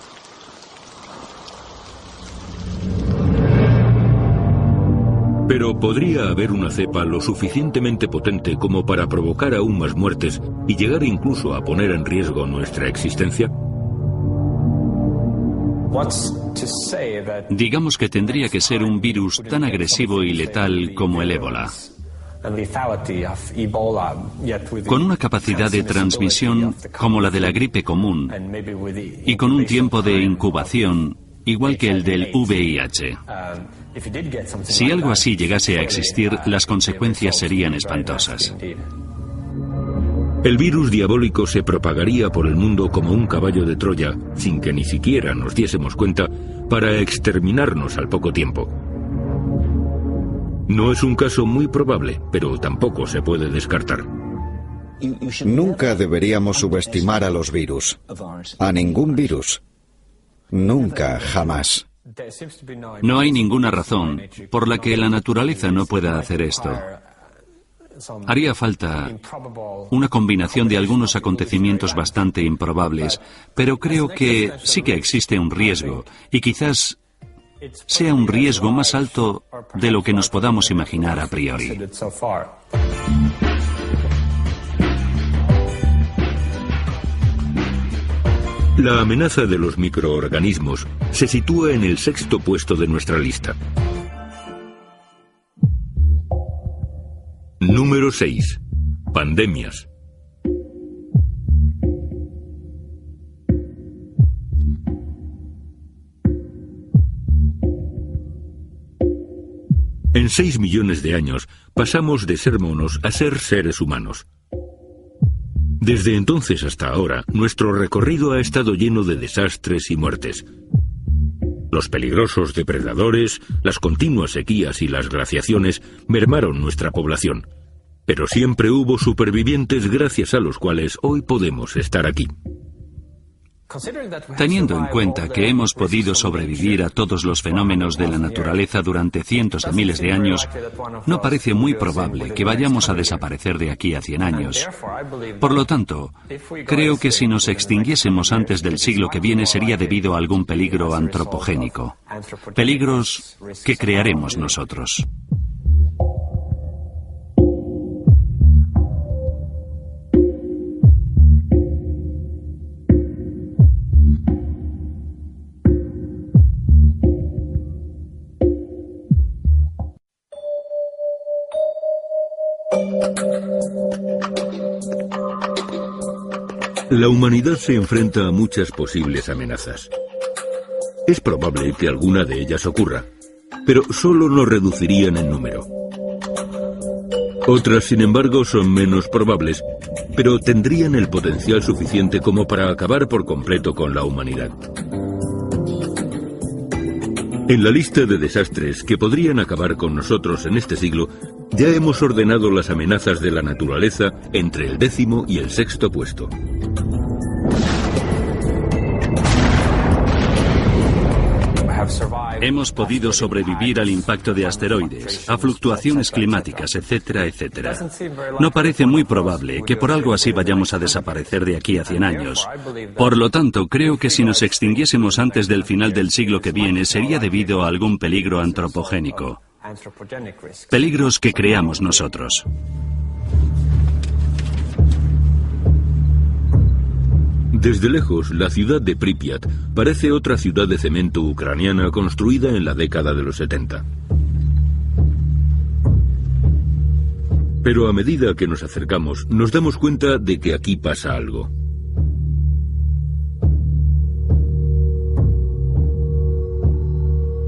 Pero ¿podría haber una cepa lo suficientemente potente como para provocar aún más muertes y llegar incluso a poner en riesgo nuestra existencia? Digamos que tendría que ser un virus tan agresivo y letal como el ébola, con una capacidad de transmisión como la de la gripe común y con un tiempo de incubación igual que el del VIH. Si algo así llegase a existir, las consecuencias serían espantosas. El virus diabólico se propagaría por el mundo como un caballo de Troya, sin que ni siquiera nos diésemos cuenta, para exterminarnos al poco tiempo. No es un caso muy probable, pero tampoco se puede descartar. Nunca deberíamos subestimar a los virus. A ningún virus. Nunca, jamás. No hay ninguna razón por la que la naturaleza no pueda hacer esto. Haría falta una combinación de algunos acontecimientos bastante improbables, pero creo que sí que existe un riesgo, y quizás sea un riesgo más alto de lo que nos podamos imaginar a priori. La amenaza de los microorganismos se sitúa en el 6º puesto de nuestra lista. Número 6. Pandemias. En 6 millones de años pasamos de ser monos a ser seres humanos. Desde entonces hasta ahora, nuestro recorrido ha estado lleno de desastres y muertes. Los peligrosos depredadores, las continuas sequías y las glaciaciones mermaron nuestra población. Pero siempre hubo supervivientes gracias a los cuales hoy podemos estar aquí. Teniendo en cuenta que hemos podido sobrevivir a todos los fenómenos de la naturaleza durante cientos de miles de años, no parece muy probable que vayamos a desaparecer de aquí a 100 años. Por lo tanto, creo que si nos extinguiésemos antes del siglo que viene sería debido a algún peligro antropogénico. Peligros que crearemos nosotros. La humanidad se enfrenta a muchas posibles amenazas. Es probable que alguna de ellas ocurra, pero solo nos reducirían en número. Otras, sin embargo, son menos probables, pero tendrían el potencial suficiente como para acabar por completo con la humanidad. En la lista de desastres que podrían acabar con nosotros en este siglo, ya hemos ordenado las amenazas de la naturaleza entre el 10º y el 6º puesto. Hemos podido sobrevivir al impacto de asteroides, a fluctuaciones climáticas, etcétera, etcétera. No parece muy probable que por algo así vayamos a desaparecer de aquí a 100 años. Por lo tanto, creo que si nos extinguiésemos antes del final del siglo que viene sería debido a algún peligro antropogénico. Peligros que creamos nosotros. Desde lejos, la ciudad de Pripyat parece otra ciudad de cemento ucraniana construida en la década de los 70. Pero a medida que nos acercamos, nos damos cuenta de que aquí pasa algo.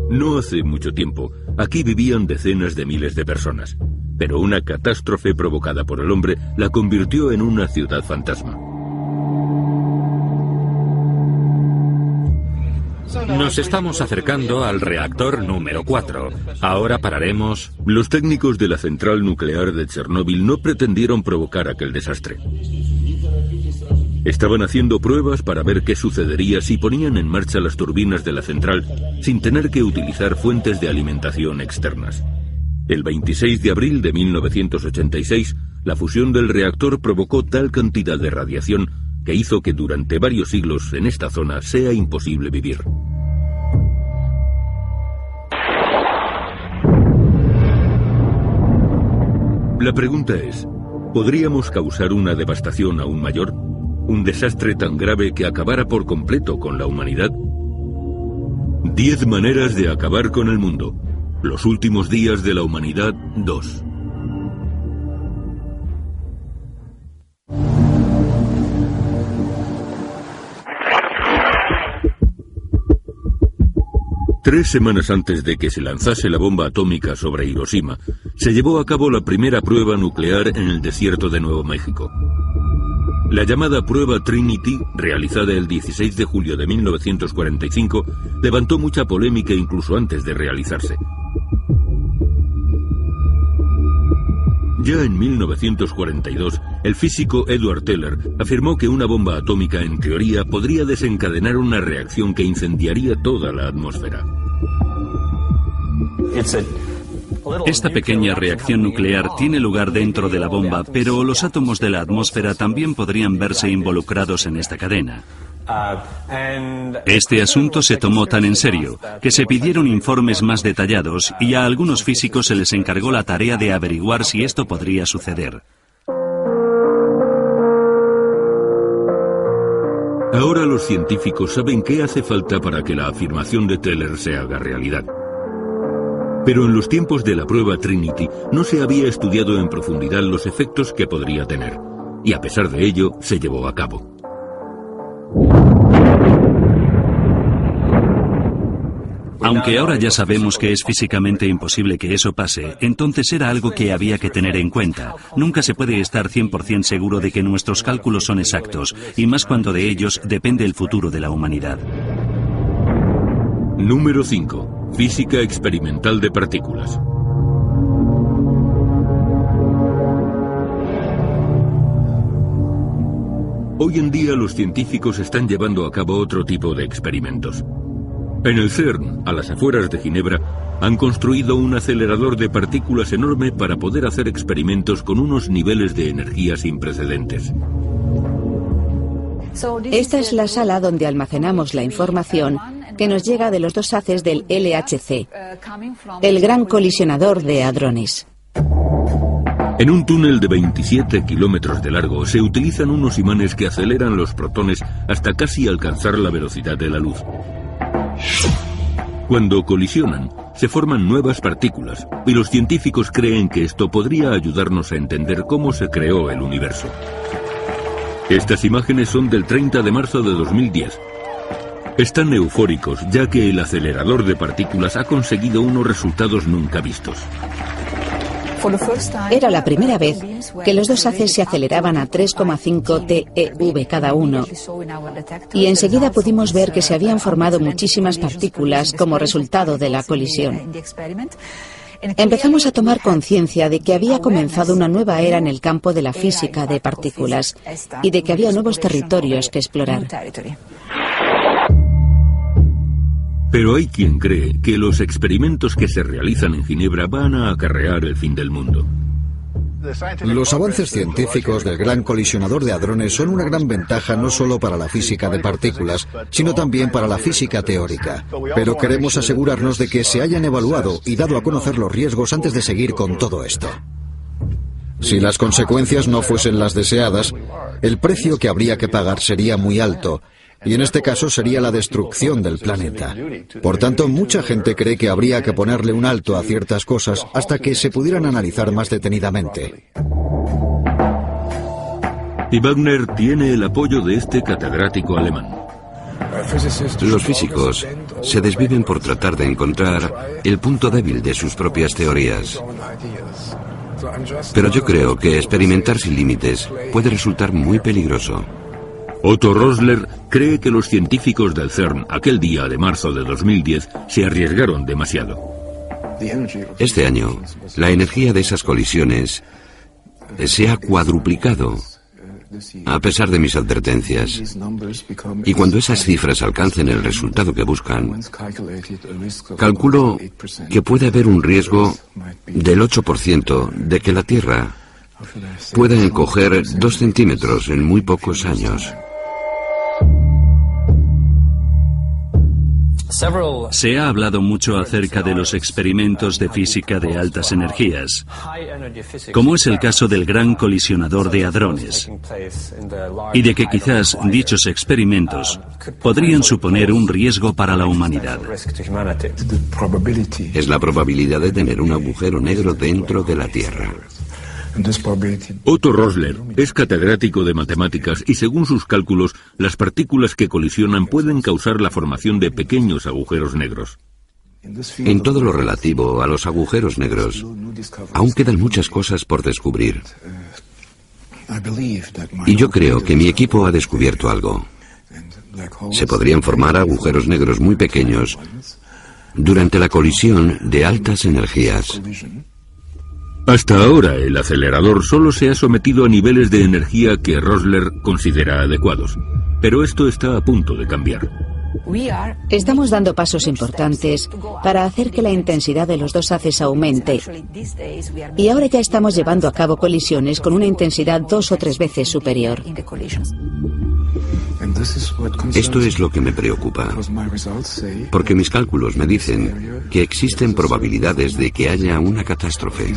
No hace mucho tiempo, aquí vivían decenas de miles de personas, pero una catástrofe provocada por el hombre la convirtió en una ciudad fantasma. Nos estamos acercando al reactor número 4. Ahora pararemos. Los técnicos de la central nuclear de Chernóbil no pretendieron provocar aquel desastre. Estaban haciendo pruebas para ver qué sucedería si ponían en marcha las turbinas de la central sin tener que utilizar fuentes de alimentación externas. El 26 de abril de 1986, la fusión del reactor provocó tal cantidad de radiación que hizo que durante varios siglos en esta zona sea imposible vivir. La pregunta es, ¿podríamos causar una devastación aún mayor? ¿Un desastre tan grave que acabara por completo con la humanidad? 10 maneras de acabar con el mundo. Los últimos días de la humanidad 2. Tres semanas antes de que se lanzase la bomba atómica sobre Hiroshima, se llevó a cabo la primera prueba nuclear en el desierto de Nuevo México. La llamada prueba Trinity, realizada el 16 de julio de 1945, levantó mucha polémica incluso antes de realizarse. Ya en 1942, el físico Edward Teller afirmó que una bomba atómica en teoría podría desencadenar una reacción que incendiaría toda la atmósfera. Esta pequeña reacción nuclear tiene lugar dentro de la bomba, pero los átomos de la atmósfera también podrían verse involucrados en esta cadena. Este asunto se tomó tan en serio que se pidieron informes más detallados y a algunos físicos se les encargó la tarea de averiguar si esto podría suceder. Ahora los científicos saben qué hace falta para que la afirmación de Teller se haga realidad. Pero en los tiempos de la prueba Trinity no se había estudiado en profundidad los efectos que podría tener, y a pesar de ello se llevó a cabo. Aunque ahora ya sabemos que es físicamente imposible que eso pase, entonces era algo que había que tener en cuenta. Nunca se puede estar 100% seguro de que nuestros cálculos son exactos, y más cuando de ellos depende el futuro de la humanidad. Número 5. Física experimental de partículas. Hoy en día los científicos están llevando a cabo otro tipo de experimentos. En el CERN, a las afueras de Ginebra, han construido un acelerador de partículas enorme para poder hacer experimentos con unos niveles de energía sin precedentes. Esta es la sala donde almacenamos la información que nos llega de los dos haces del LHC, el Gran Colisionador de Hadrones. En un túnel de 27 kilómetros de largo se utilizan unos imanes que aceleran los protones hasta casi alcanzar la velocidad de la luz. Cuando colisionan, se forman nuevas partículas, y los científicos creen que esto podría ayudarnos a entender cómo se creó el universo. Estas imágenes son del 30 de marzo de 2010. Están eufóricos, ya que el acelerador de partículas ha conseguido unos resultados nunca vistos. Era la primera vez que los dos haces se aceleraban a 3,5 TeV cada uno, y enseguida pudimos ver que se habían formado muchísimas partículas como resultado de la colisión. Empezamos a tomar conciencia de que había comenzado una nueva era en el campo de la física de partículas y de que había nuevos territorios que explorar. Pero hay quien cree que los experimentos que se realizan en Ginebra van a acarrear el fin del mundo. Los avances científicos del Gran Colisionador de Hadrones son una gran ventaja no solo para la física de partículas, sino también para la física teórica. Pero queremos asegurarnos de que se hayan evaluado y dado a conocer los riesgos antes de seguir con todo esto. Si las consecuencias no fuesen las deseadas, el precio que habría que pagar sería muy alto, y en este caso sería la destrucción del planeta. Por tanto, mucha gente cree que habría que ponerle un alto a ciertas cosas hasta que se pudieran analizar más detenidamente. Y Wagner tiene el apoyo de este catedrático alemán. Los físicos se desviven por tratar de encontrar el punto débil de sus propias teorías. Pero yo creo que experimentar sin límites puede resultar muy peligroso. Otto Rosler cree que los científicos del CERN aquel día de marzo de 2010 se arriesgaron demasiado. Este año, la energía de esas colisiones se ha cuadruplicado, a pesar de mis advertencias. Y cuando esas cifras alcancen el resultado que buscan, calculo que puede haber un riesgo del 8% de que la Tierra pueda encoger 2 centímetros en muy pocos años. Se ha hablado mucho acerca de los experimentos de física de altas energías, como es el caso del Gran Colisionador de Hadrones, y de que quizás dichos experimentos podrían suponer un riesgo para la humanidad. Es la probabilidad de tener un agujero negro dentro de la Tierra. Otto Rosler es catedrático de matemáticas y según sus cálculos, las partículas que colisionan pueden causar la formación de pequeños agujeros negros. En todo lo relativo a los agujeros negros, aún quedan muchas cosas por descubrir. Y yo creo que mi equipo ha descubierto algo. Se podrían formar agujeros negros muy pequeños durante la colisión de altas energías. Hasta ahora, el acelerador solo se ha sometido a niveles de energía que Rosler considera adecuados. Pero esto está a punto de cambiar. Estamos dando pasos importantes para hacer que la intensidad de los dos haces aumente. Y ahora ya estamos llevando a cabo colisiones con una intensidad 2 o 3 veces superior. Esto es lo que me preocupa, porque mis cálculos me dicen que existen probabilidades de que haya una catástrofe.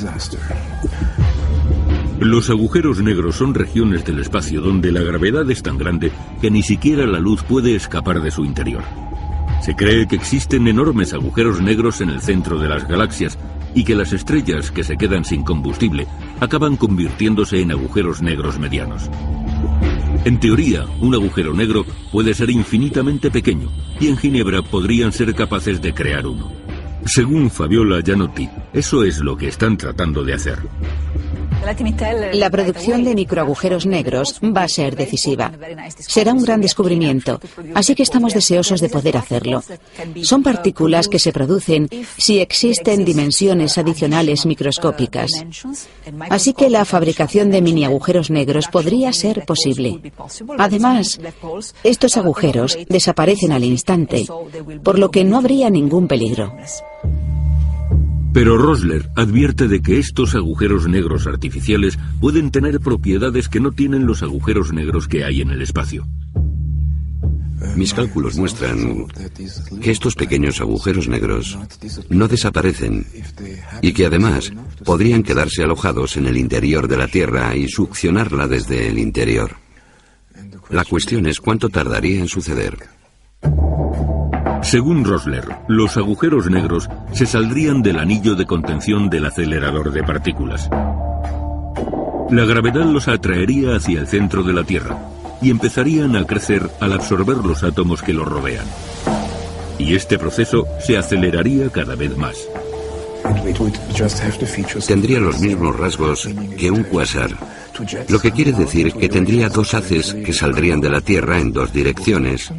Los agujeros negros son regiones del espacio donde la gravedad es tan grande que ni siquiera la luz puede escapar de su interior. Se cree que existen enormes agujeros negros en el centro de las galaxias y que las estrellas que se quedan sin combustible acaban convirtiéndose en agujeros negros medianos. En teoría, un agujero negro puede ser infinitamente pequeño y en Ginebra podrían ser capaces de crear uno. Según Fabiola Gianotti, eso es lo que están tratando de hacer. La producción de microagujeros negros va a ser decisiva. Será un gran descubrimiento, así que estamos deseosos de poder hacerlo. Son partículas que se producen si existen dimensiones adicionales microscópicas. Así que la fabricación de mini agujeros negros podría ser posible. Además, estos agujeros desaparecen al instante, por lo que no habría ningún peligro. Pero Rosler advierte de que estos agujeros negros artificiales pueden tener propiedades que no tienen los agujeros negros que hay en el espacio. Mis cálculos muestran que estos pequeños agujeros negros no desaparecen y que además podrían quedarse alojados en el interior de la Tierra y succionarla desde el interior. La cuestión es cuánto tardaría en suceder. Según Rosler, los agujeros negros se saldrían del anillo de contención del acelerador de partículas. La gravedad los atraería hacia el centro de la Tierra y empezarían a crecer al absorber los átomos que los rodean. Y este proceso se aceleraría cada vez más. Tendría los mismos rasgos que un cuásar, lo que quiere decir que tendría dos haces que saldrían de la Tierra en dos direcciones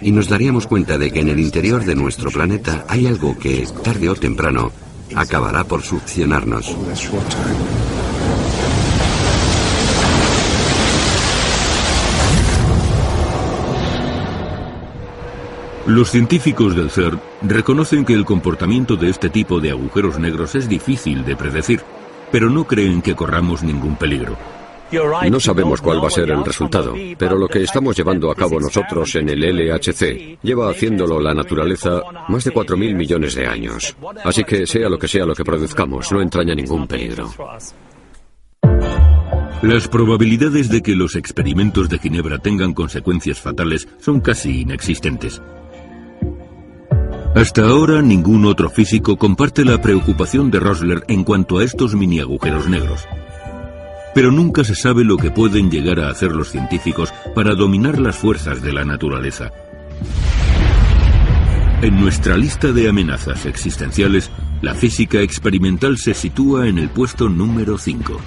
y nos daríamos cuenta de que en el interior de nuestro planeta hay algo que, tarde o temprano, acabará por succionarnos. Los científicos del CERN reconocen que el comportamiento de este tipo de agujeros negros es difícil de predecir, pero no creen que corramos ningún peligro. No sabemos cuál va a ser el resultado, pero lo que estamos llevando a cabo nosotros en el LHC lleva haciéndolo la naturaleza más de 4.000 millones de años. Así que sea lo que produzcamos, no entraña ningún peligro. Las probabilidades de que los experimentos de Ginebra tengan consecuencias fatales son casi inexistentes. Hasta ahora ningún otro físico comparte la preocupación de Rosler en cuanto a estos mini agujeros negros. Pero nunca se sabe lo que pueden llegar a hacer los científicos para dominar las fuerzas de la naturaleza. En nuestra lista de amenazas existenciales, la física experimental se sitúa en el puesto número 5.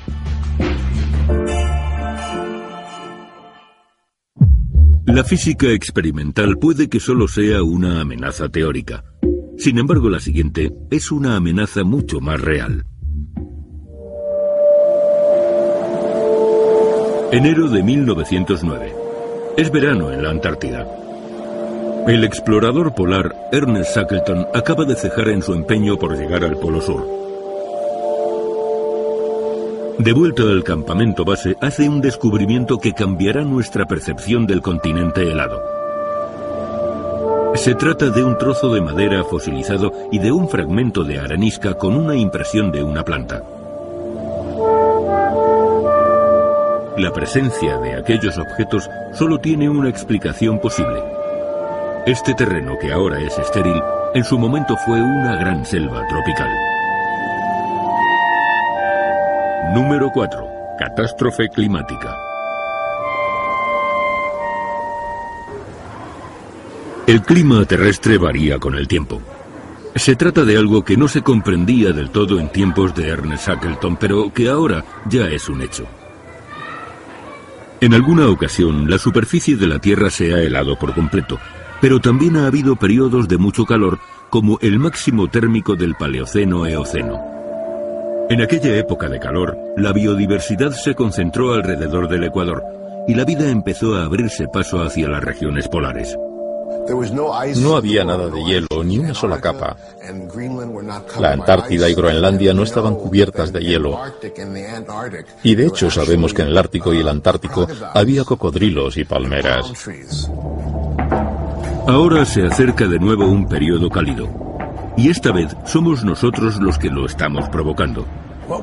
La física experimental puede que solo sea una amenaza teórica. Sin embargo, la siguiente es una amenaza mucho más real. Enero de 1909. Es verano en la Antártida. El explorador polar Ernest Shackleton acaba de cejar en su empeño por llegar al Polo Sur. De vuelta al campamento base, hace un descubrimiento que cambiará nuestra percepción del continente helado. Se trata de un trozo de madera fosilizado y de un fragmento de arenisca con una impresión de una planta. La presencia de aquellos objetos solo tiene una explicación posible. Este terreno, que ahora es estéril, en su momento fue una gran selva tropical. Número 4. Catástrofe climática. El clima terrestre varía con el tiempo. Se trata de algo que no se comprendía del todo en tiempos de Ernest Shackleton, pero que ahora ya es un hecho. En alguna ocasión, la superficie de la Tierra se ha helado por completo, pero también ha habido periodos de mucho calor, como el máximo térmico del Paleoceno-Eoceno. En aquella época de calor, la biodiversidad se concentró alrededor del Ecuador y la vida empezó a abrirse paso hacia las regiones polares. No había nada de hielo, ni una sola capa. La Antártida y Groenlandia no estaban cubiertas de hielo. Y de hecho sabemos que en el Ártico y el Antártico había cocodrilos y palmeras. Ahora se acerca de nuevo un periodo cálido. Y esta vez somos nosotros los que lo estamos provocando.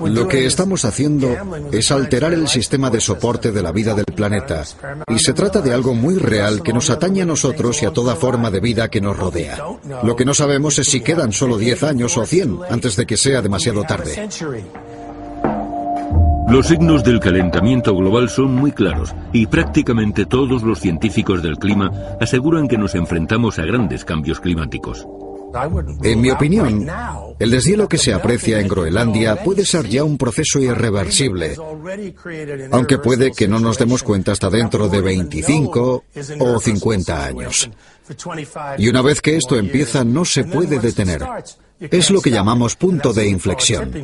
Lo que estamos haciendo es alterar el sistema de soporte de la vida del planeta. Y se trata de algo muy real que nos atañe a nosotros y a toda forma de vida que nos rodea. Lo que no sabemos es si quedan solo 10 años o 100 antes de que sea demasiado tarde. Los signos del calentamiento global son muy claros y prácticamente todos los científicos del clima aseguran que nos enfrentamos a grandes cambios climáticos. En mi opinión, el deshielo que se aprecia en Groenlandia puede ser ya un proceso irreversible, aunque puede que no nos demos cuenta hasta dentro de 25 o 50 años. Y una vez que esto empieza, no se puede detener. Es lo que llamamos punto de inflexión.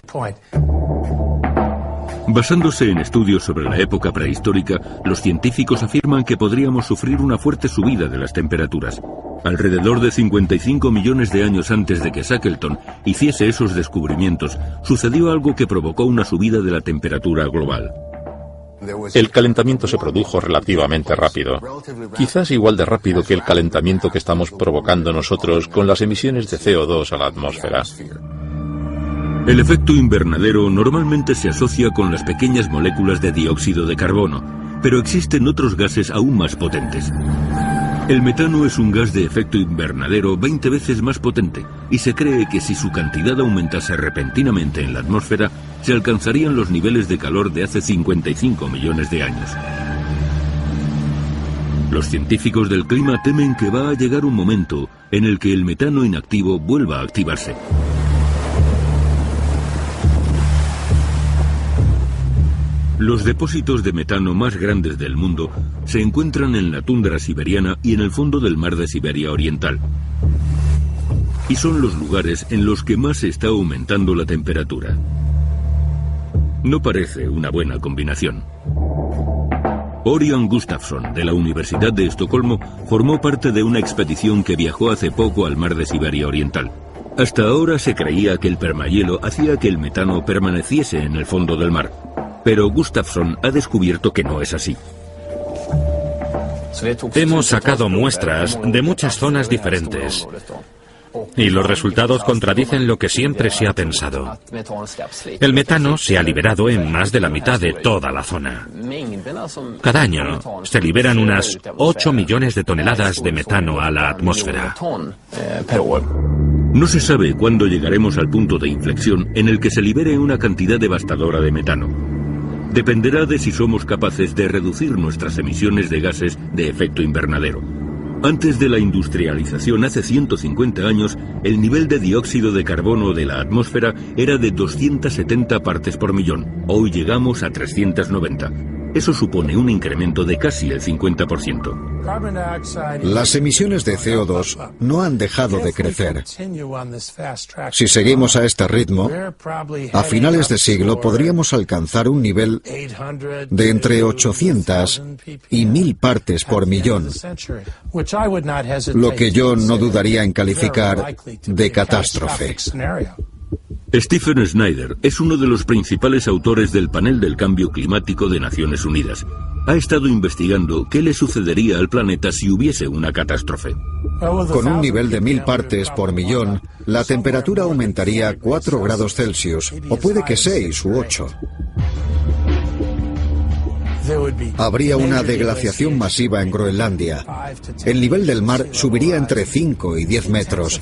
Basándose en estudios sobre la época prehistórica, los científicos afirman que podríamos sufrir una fuerte subida de las temperaturas. Alrededor de 55 millones de años antes de que Shackleton hiciese esos descubrimientos, sucedió algo que provocó una subida de la temperatura global. El calentamiento se produjo relativamente rápido, quizás igual de rápido que el calentamiento que estamos provocando nosotros con las emisiones de CO2 a la atmósfera. El efecto invernadero normalmente se asocia con las pequeñas moléculas de dióxido de carbono, pero existen otros gases aún más potentes. El metano es un gas de efecto invernadero 20 veces más potente, y se cree que si su cantidad aumentase repentinamente en la atmósfera, se alcanzarían los niveles de calor de hace 55 millones de años. Los científicos del clima temen que va a llegar un momento en el que el metano inactivo vuelva a activarse. Los depósitos de metano más grandes del mundo se encuentran en la tundra siberiana y en el fondo del mar de Siberia Oriental. Y son los lugares en los que más se está aumentando la temperatura. No parece una buena combinación. Orion Gustafsson, de la Universidad de Estocolmo, formó parte de una expedición que viajó hace poco al mar de Siberia Oriental. Hasta ahora se creía que el permahielo hacía que el metano permaneciese en el fondo del mar. Pero Gustafsson ha descubierto que no es así. Hemos sacado muestras de muchas zonas diferentes y los resultados contradicen lo que siempre se ha pensado. El metano se ha liberado en más de la mitad de toda la zona. Cada año se liberan unas 8 millones de toneladas de metano a la atmósfera. No se sabe cuándo llegaremos al punto de inflexión en el que se libere una cantidad devastadora de metano. Dependerá de si somos capaces de reducir nuestras emisiones de gases de efecto invernadero. Antes de la industrialización, hace 150 años, el nivel de dióxido de carbono de la atmósfera era de 270 partes por millón. Hoy llegamos a 390. Eso supone un incremento de casi el 50%. Las emisiones de CO2 no han dejado de crecer. Si seguimos a este ritmo, a finales de siglo podríamos alcanzar un nivel de entre 800 y 1000 partes por millón, lo que yo no dudaría en calificar de catástrofe. Stephen Snyder es uno de los principales autores del Panel del Cambio Climático de Naciones Unidas. Ha estado investigando qué le sucedería al planeta si hubiese una catástrofe. Con un nivel de 1000 partes por millón, la temperatura aumentaría 4 grados Celsius, o puede que 6 u 8. Habría una deglaciación masiva en Groenlandia. El nivel del mar subiría entre 5 y 10 metros.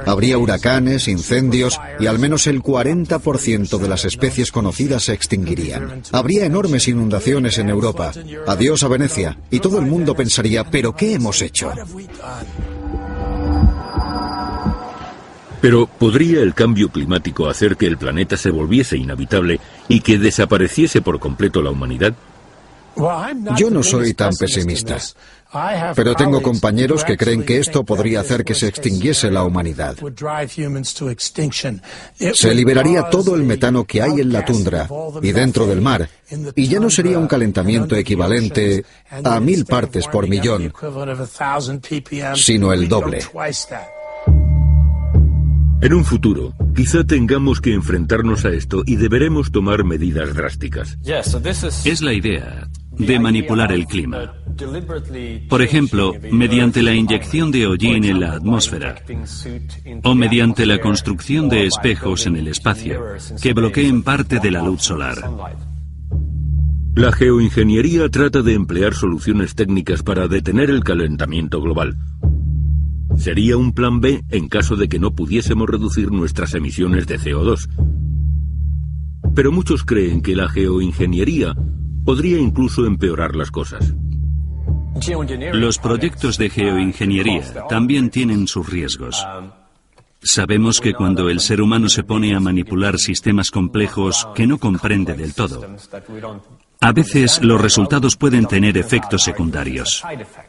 Habría huracanes, incendios y al menos el 40% de las especies conocidas se extinguirían. Habría enormes inundaciones en Europa. Adiós a Venecia. Y todo el mundo pensaría, ¿pero qué hemos hecho? Pero ¿podría el cambio climático hacer que el planeta se volviese inhabitable y que desapareciese por completo la humanidad? Yo no soy tan pesimista, pero tengo compañeros que creen que esto podría hacer que se extinguiese la humanidad. Se liberaría todo el metano que hay en la tundra y dentro del mar, y ya no sería un calentamiento equivalente a 1000 partes por millón, sino el doble. En un futuro, quizá tengamos que enfrentarnos a esto y deberemos tomar medidas drásticas. Es la idea de manipular el clima. Por ejemplo, mediante la inyección de hollín en la atmósfera o mediante la construcción de espejos en el espacio que bloqueen parte de la luz solar. La geoingeniería trata de emplear soluciones técnicas para detener el calentamiento global. Sería un plan B en caso de que no pudiésemos reducir nuestras emisiones de CO2. Pero muchos creen que la geoingeniería podría incluso empeorar las cosas. Los proyectos de geoingeniería también tienen sus riesgos. Sabemos que cuando el ser humano se pone a manipular sistemas complejos que no comprende del todo, a veces los resultados pueden tener efectos secundarios.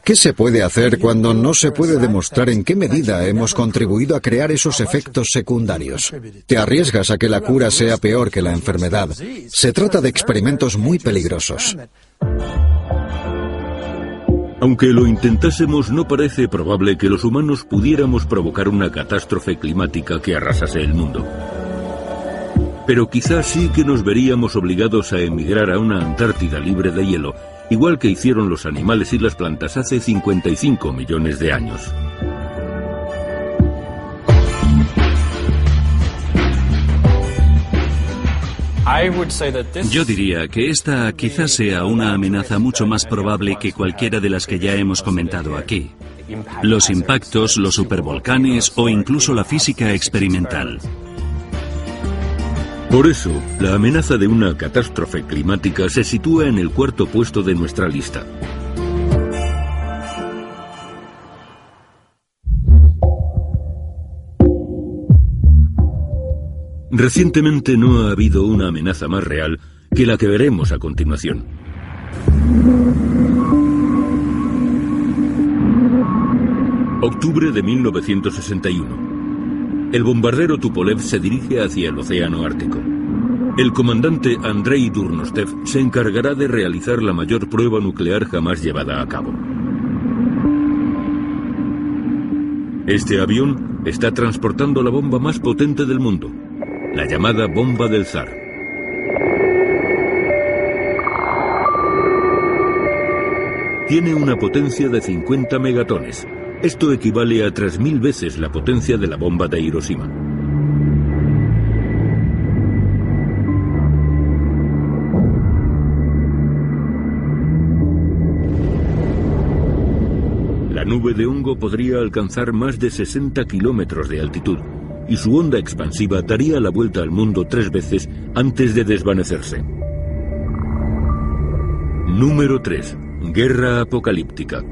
¿Qué se puede hacer cuando no se puede demostrar en qué medida hemos contribuido a crear esos efectos secundarios? Te arriesgas a que la cura sea peor que la enfermedad. Se trata de experimentos muy peligrosos. Aunque lo intentásemos, no parece probable que los humanos pudiéramos provocar una catástrofe climática que arrasase el mundo. Pero quizás sí que nos veríamos obligados a emigrar a una Antártida libre de hielo, igual que hicieron los animales y las plantas hace 55 millones de años. Yo diría que esta quizás sea una amenaza mucho más probable que cualquiera de las que ya hemos comentado aquí. Los impactos, los supervolcanes o incluso la física experimental. Por eso, la amenaza de una catástrofe climática se sitúa en el cuarto puesto de nuestra lista. Recientemente no ha habido una amenaza más real que la que veremos a continuación. Octubre de 1961. El bombardero Tupolev se dirige hacia el océano Ártico. El comandante Andrei Durnostev se encargará de realizar la mayor prueba nuclear jamás llevada a cabo. Este avión está transportando la bomba más potente del mundo, la llamada bomba del Zar. Tiene una potencia de 50 megatones. Esto equivale a 3.000 veces la potencia de la bomba de Hiroshima. La nube de hongo podría alcanzar más de 60 kilómetros de altitud y su onda expansiva daría la vuelta al mundo 3 veces antes de desvanecerse. Número 3. Guerra apocalíptica.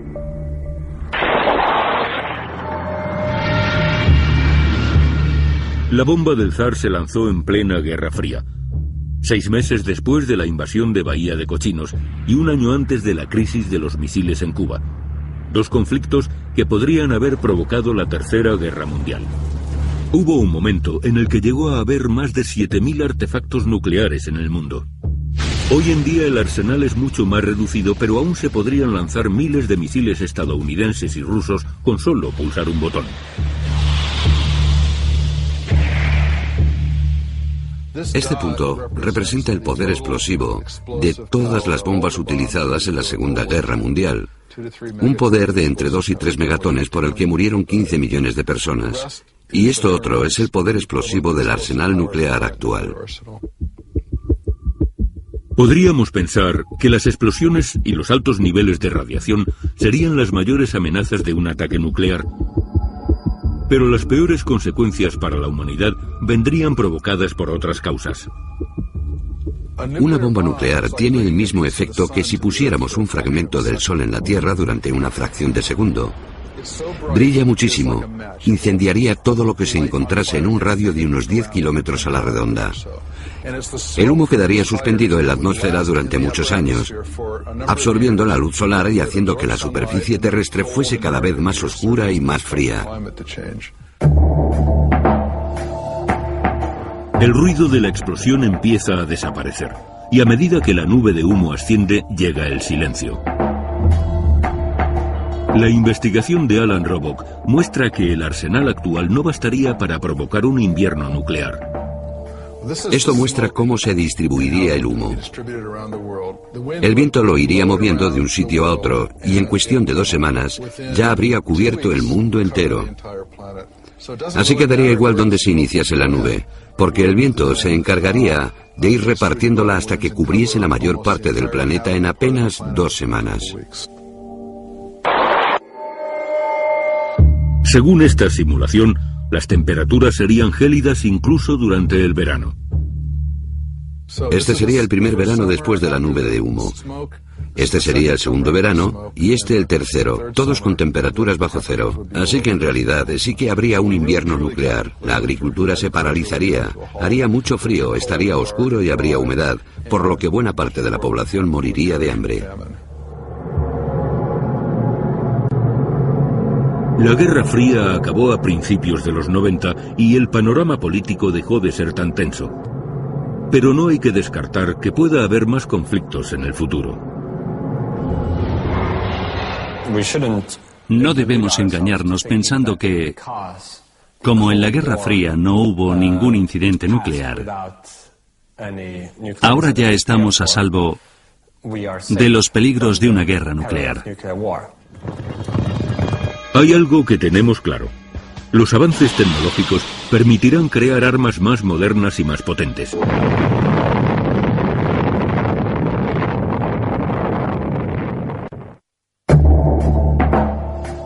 La bomba del Zar se lanzó en plena Guerra Fría, 6 meses después de la invasión de Bahía de Cochinos y un año antes de la crisis de los misiles en Cuba. 2 conflictos que podrían haber provocado la Tercera Guerra Mundial. Hubo un momento en el que llegó a haber más de 7.000 artefactos nucleares en el mundo. Hoy en día el arsenal es mucho más reducido, pero aún se podrían lanzar miles de misiles estadounidenses y rusos con solo pulsar un botón. Este punto representa el poder explosivo de todas las bombas utilizadas en la Segunda Guerra Mundial. Un poder de entre 2 y 3 megatones por el que murieron 15 millones de personas. Y esto otro es el poder explosivo del arsenal nuclear actual. Podríamos pensar que las explosiones y los altos niveles de radiación serían las mayores amenazas de un ataque nuclear. Pero las peores consecuencias para la humanidad vendrían provocadas por otras causas. Una bomba nuclear tiene el mismo efecto que si pusiéramos un fragmento del Sol en la Tierra durante una fracción de segundo. Brilla muchísimo, incendiaría todo lo que se encontrase en un radio de unos 10 kilómetros a la redonda. El humo quedaría suspendido en la atmósfera durante muchos años, absorbiendo la luz solar y haciendo que la superficie terrestre fuese cada vez más oscura y más fría. El ruido de la explosión empieza a desaparecer, y a medida que la nube de humo asciende, llega el silencio. La investigación de Alan Robock muestra que el arsenal actual no bastaría para provocar un invierno nuclear. Esto muestra cómo se distribuiría el humo. El viento lo iría moviendo de un sitio a otro y en cuestión de 2 semanas ya habría cubierto el mundo entero. Así que daría igual donde se iniciase la nube, porque el viento se encargaría de ir repartiéndola hasta que cubriese la mayor parte del planeta en apenas 2 semanas. Según esta simulación, las temperaturas serían gélidas incluso durante el verano. Este sería el primer verano después de la nube de humo. Este sería el segundo verano y este el tercero, todos con temperaturas bajo cero. Así que en realidad sí que habría un invierno nuclear. La agricultura se paralizaría, haría mucho frío, estaría oscuro y habría humedad, por lo que buena parte de la población moriría de hambre. La Guerra Fría acabó a principios de los 90 y el panorama político dejó de ser tan tenso. Pero no hay que descartar que pueda haber más conflictos en el futuro. No debemos engañarnos pensando que, como en la Guerra Fría no hubo ningún incidente nuclear, ahora ya estamos a salvo de los peligros de una guerra nuclear. Hay algo que tenemos claro. Los avances tecnológicos permitirán crear armas más modernas y más potentes.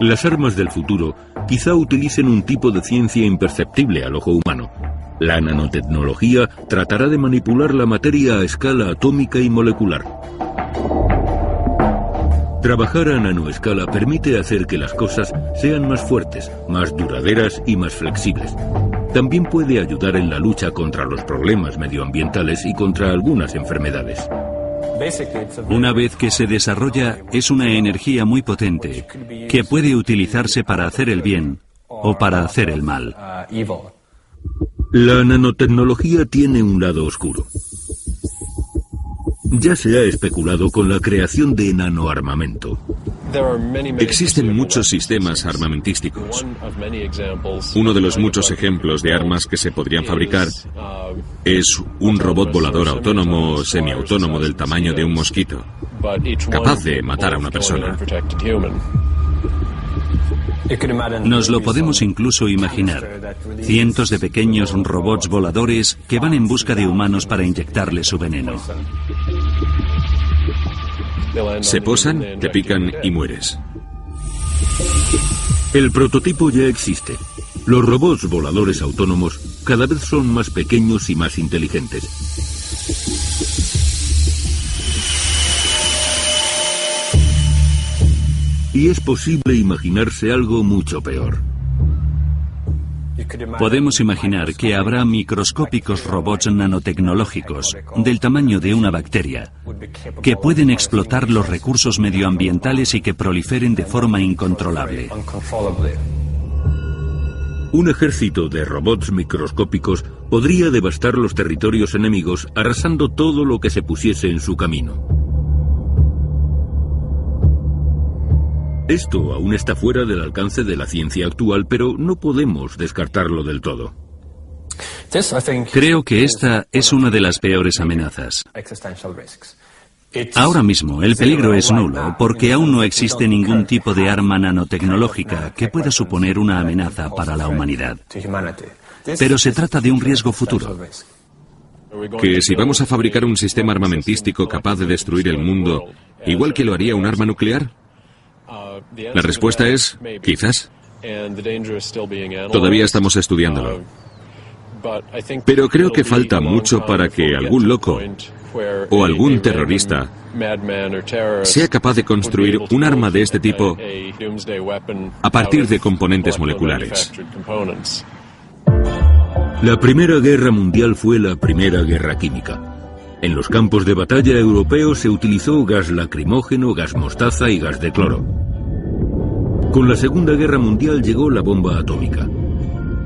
Las armas del futuro quizá utilicen un tipo de ciencia imperceptible al ojo humano. La nanotecnología tratará de manipular la materia a escala atómica y molecular. Trabajar a nanoescala permite hacer que las cosas sean más fuertes, más duraderas y más flexibles. También puede ayudar en la lucha contra los problemas medioambientales y contra algunas enfermedades. Una vez que se desarrolla, es una energía muy potente que puede utilizarse para hacer el bien o para hacer el mal. La nanotecnología tiene un lado oscuro. Ya se ha especulado con la creación de nanoarmamento. Existen muchos sistemas armamentísticos. Uno de los muchos ejemplos de armas que se podrían fabricar es un robot volador autónomo o semiautónomo del tamaño de un mosquito, capaz de matar a una persona. Nos lo podemos incluso imaginar. Cientos de pequeños robots voladores que van en busca de humanos para inyectarles su veneno. Se posan, te pican y mueres. El prototipo ya existe. Los robots voladores autónomos cada vez son más pequeños y más inteligentes. Y es posible imaginarse algo mucho peor. Podemos imaginar que habrá microscópicos robots nanotecnológicos del tamaño de una bacteria que pueden explotar los recursos medioambientales y que proliferen de forma incontrolable. Un ejército de robots microscópicos podría devastar los territorios enemigos arrasando todo lo que se pusiese en su camino. Esto aún está fuera del alcance de la ciencia actual, pero no podemos descartarlo del todo. Creo que esta es una de las peores amenazas. Ahora mismo el peligro es nulo porque aún no existe ningún tipo de arma nanotecnológica que pueda suponer una amenaza para la humanidad. Pero se trata de un riesgo futuro. Que si vamos a fabricar un sistema armamentístico capaz de destruir el mundo, igual que lo haría un arma nuclear, la respuesta es, quizás. Todavía estamos estudiándolo. Pero creo que falta mucho para que algún loco o algún terrorista sea capaz de construir un arma de este tipo a partir de componentes moleculares. La Primera Guerra Mundial fue la primera guerra química. En los campos de batalla europeos se utilizó gas lacrimógeno, gas mostaza y gas de cloro. Con la Segunda Guerra Mundial llegó la bomba atómica.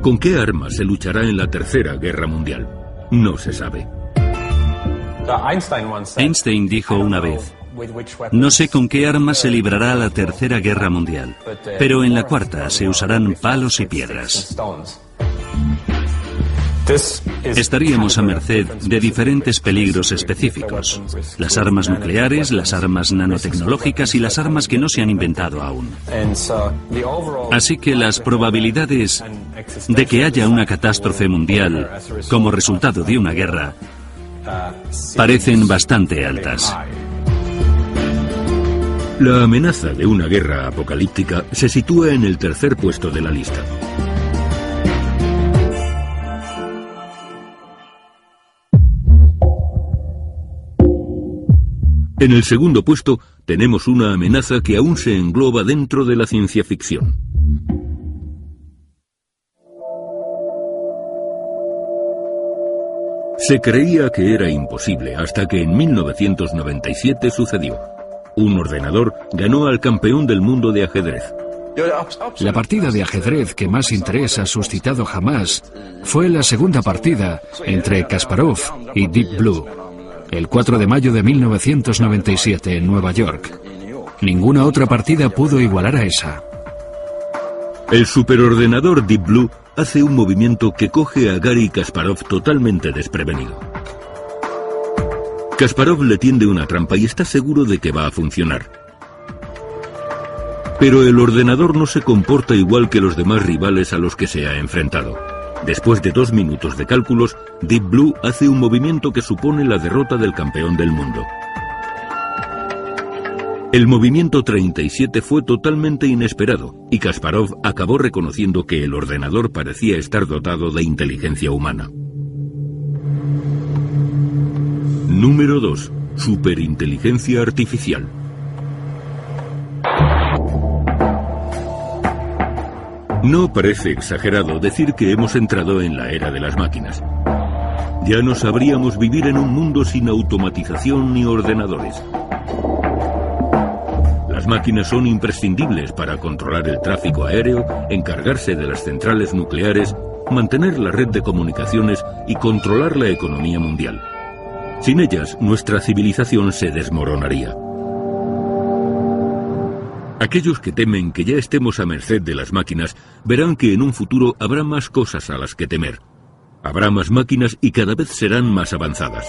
¿Con qué armas se luchará en la Tercera Guerra Mundial? No se sabe. Einstein dijo una vez: no sé con qué armas se librará la Tercera Guerra Mundial, pero en la cuarta se usarán palos y piedras. Estaríamos a merced de diferentes peligros específicos: las armas nucleares, las armas nanotecnológicas y las armas que no se han inventado aún. Así que las probabilidades de que haya una catástrofe mundial como resultado de una guerra parecen bastante altas. La amenaza de una guerra apocalíptica se sitúa en el tercer puesto de la lista. En el segundo puesto tenemos una amenaza que aún se engloba dentro de la ciencia ficción. Se creía que era imposible hasta que en 1997 sucedió. Un ordenador ganó al campeón del mundo de ajedrez. La partida de ajedrez que más interés ha suscitado jamás fue la segunda partida entre Kasparov y Deep Blue, el 4 de mayo de 1997 en Nueva York. Ninguna otra partida pudo igualar a esa. El superordenador Deep Blue hace un movimiento que coge a Garry Kasparov totalmente desprevenido. Kasparov le tiende una trampa y está seguro de que va a funcionar. Pero el ordenador no se comporta igual que los demás rivales a los que se ha enfrentado. Después de 2 minutos de cálculos, Deep Blue hace un movimiento que supone la derrota del campeón del mundo. El movimiento 37 fue totalmente inesperado y Kasparov acabó reconociendo que el ordenador parecía estar dotado de inteligencia humana. Número 2. Superinteligencia artificial. No parece exagerado decir que hemos entrado en la era de las máquinas. Ya no sabríamos vivir en un mundo sin automatización ni ordenadores. Las máquinas son imprescindibles para controlar el tráfico aéreo, encargarse de las centrales nucleares, mantener la red de comunicaciones y controlar la economía mundial. Sin ellas, nuestra civilización se desmoronaría. Aquellos que temen que ya estemos a merced de las máquinas verán que en un futuro habrá más cosas a las que temer. Habrá más máquinas y cada vez serán más avanzadas.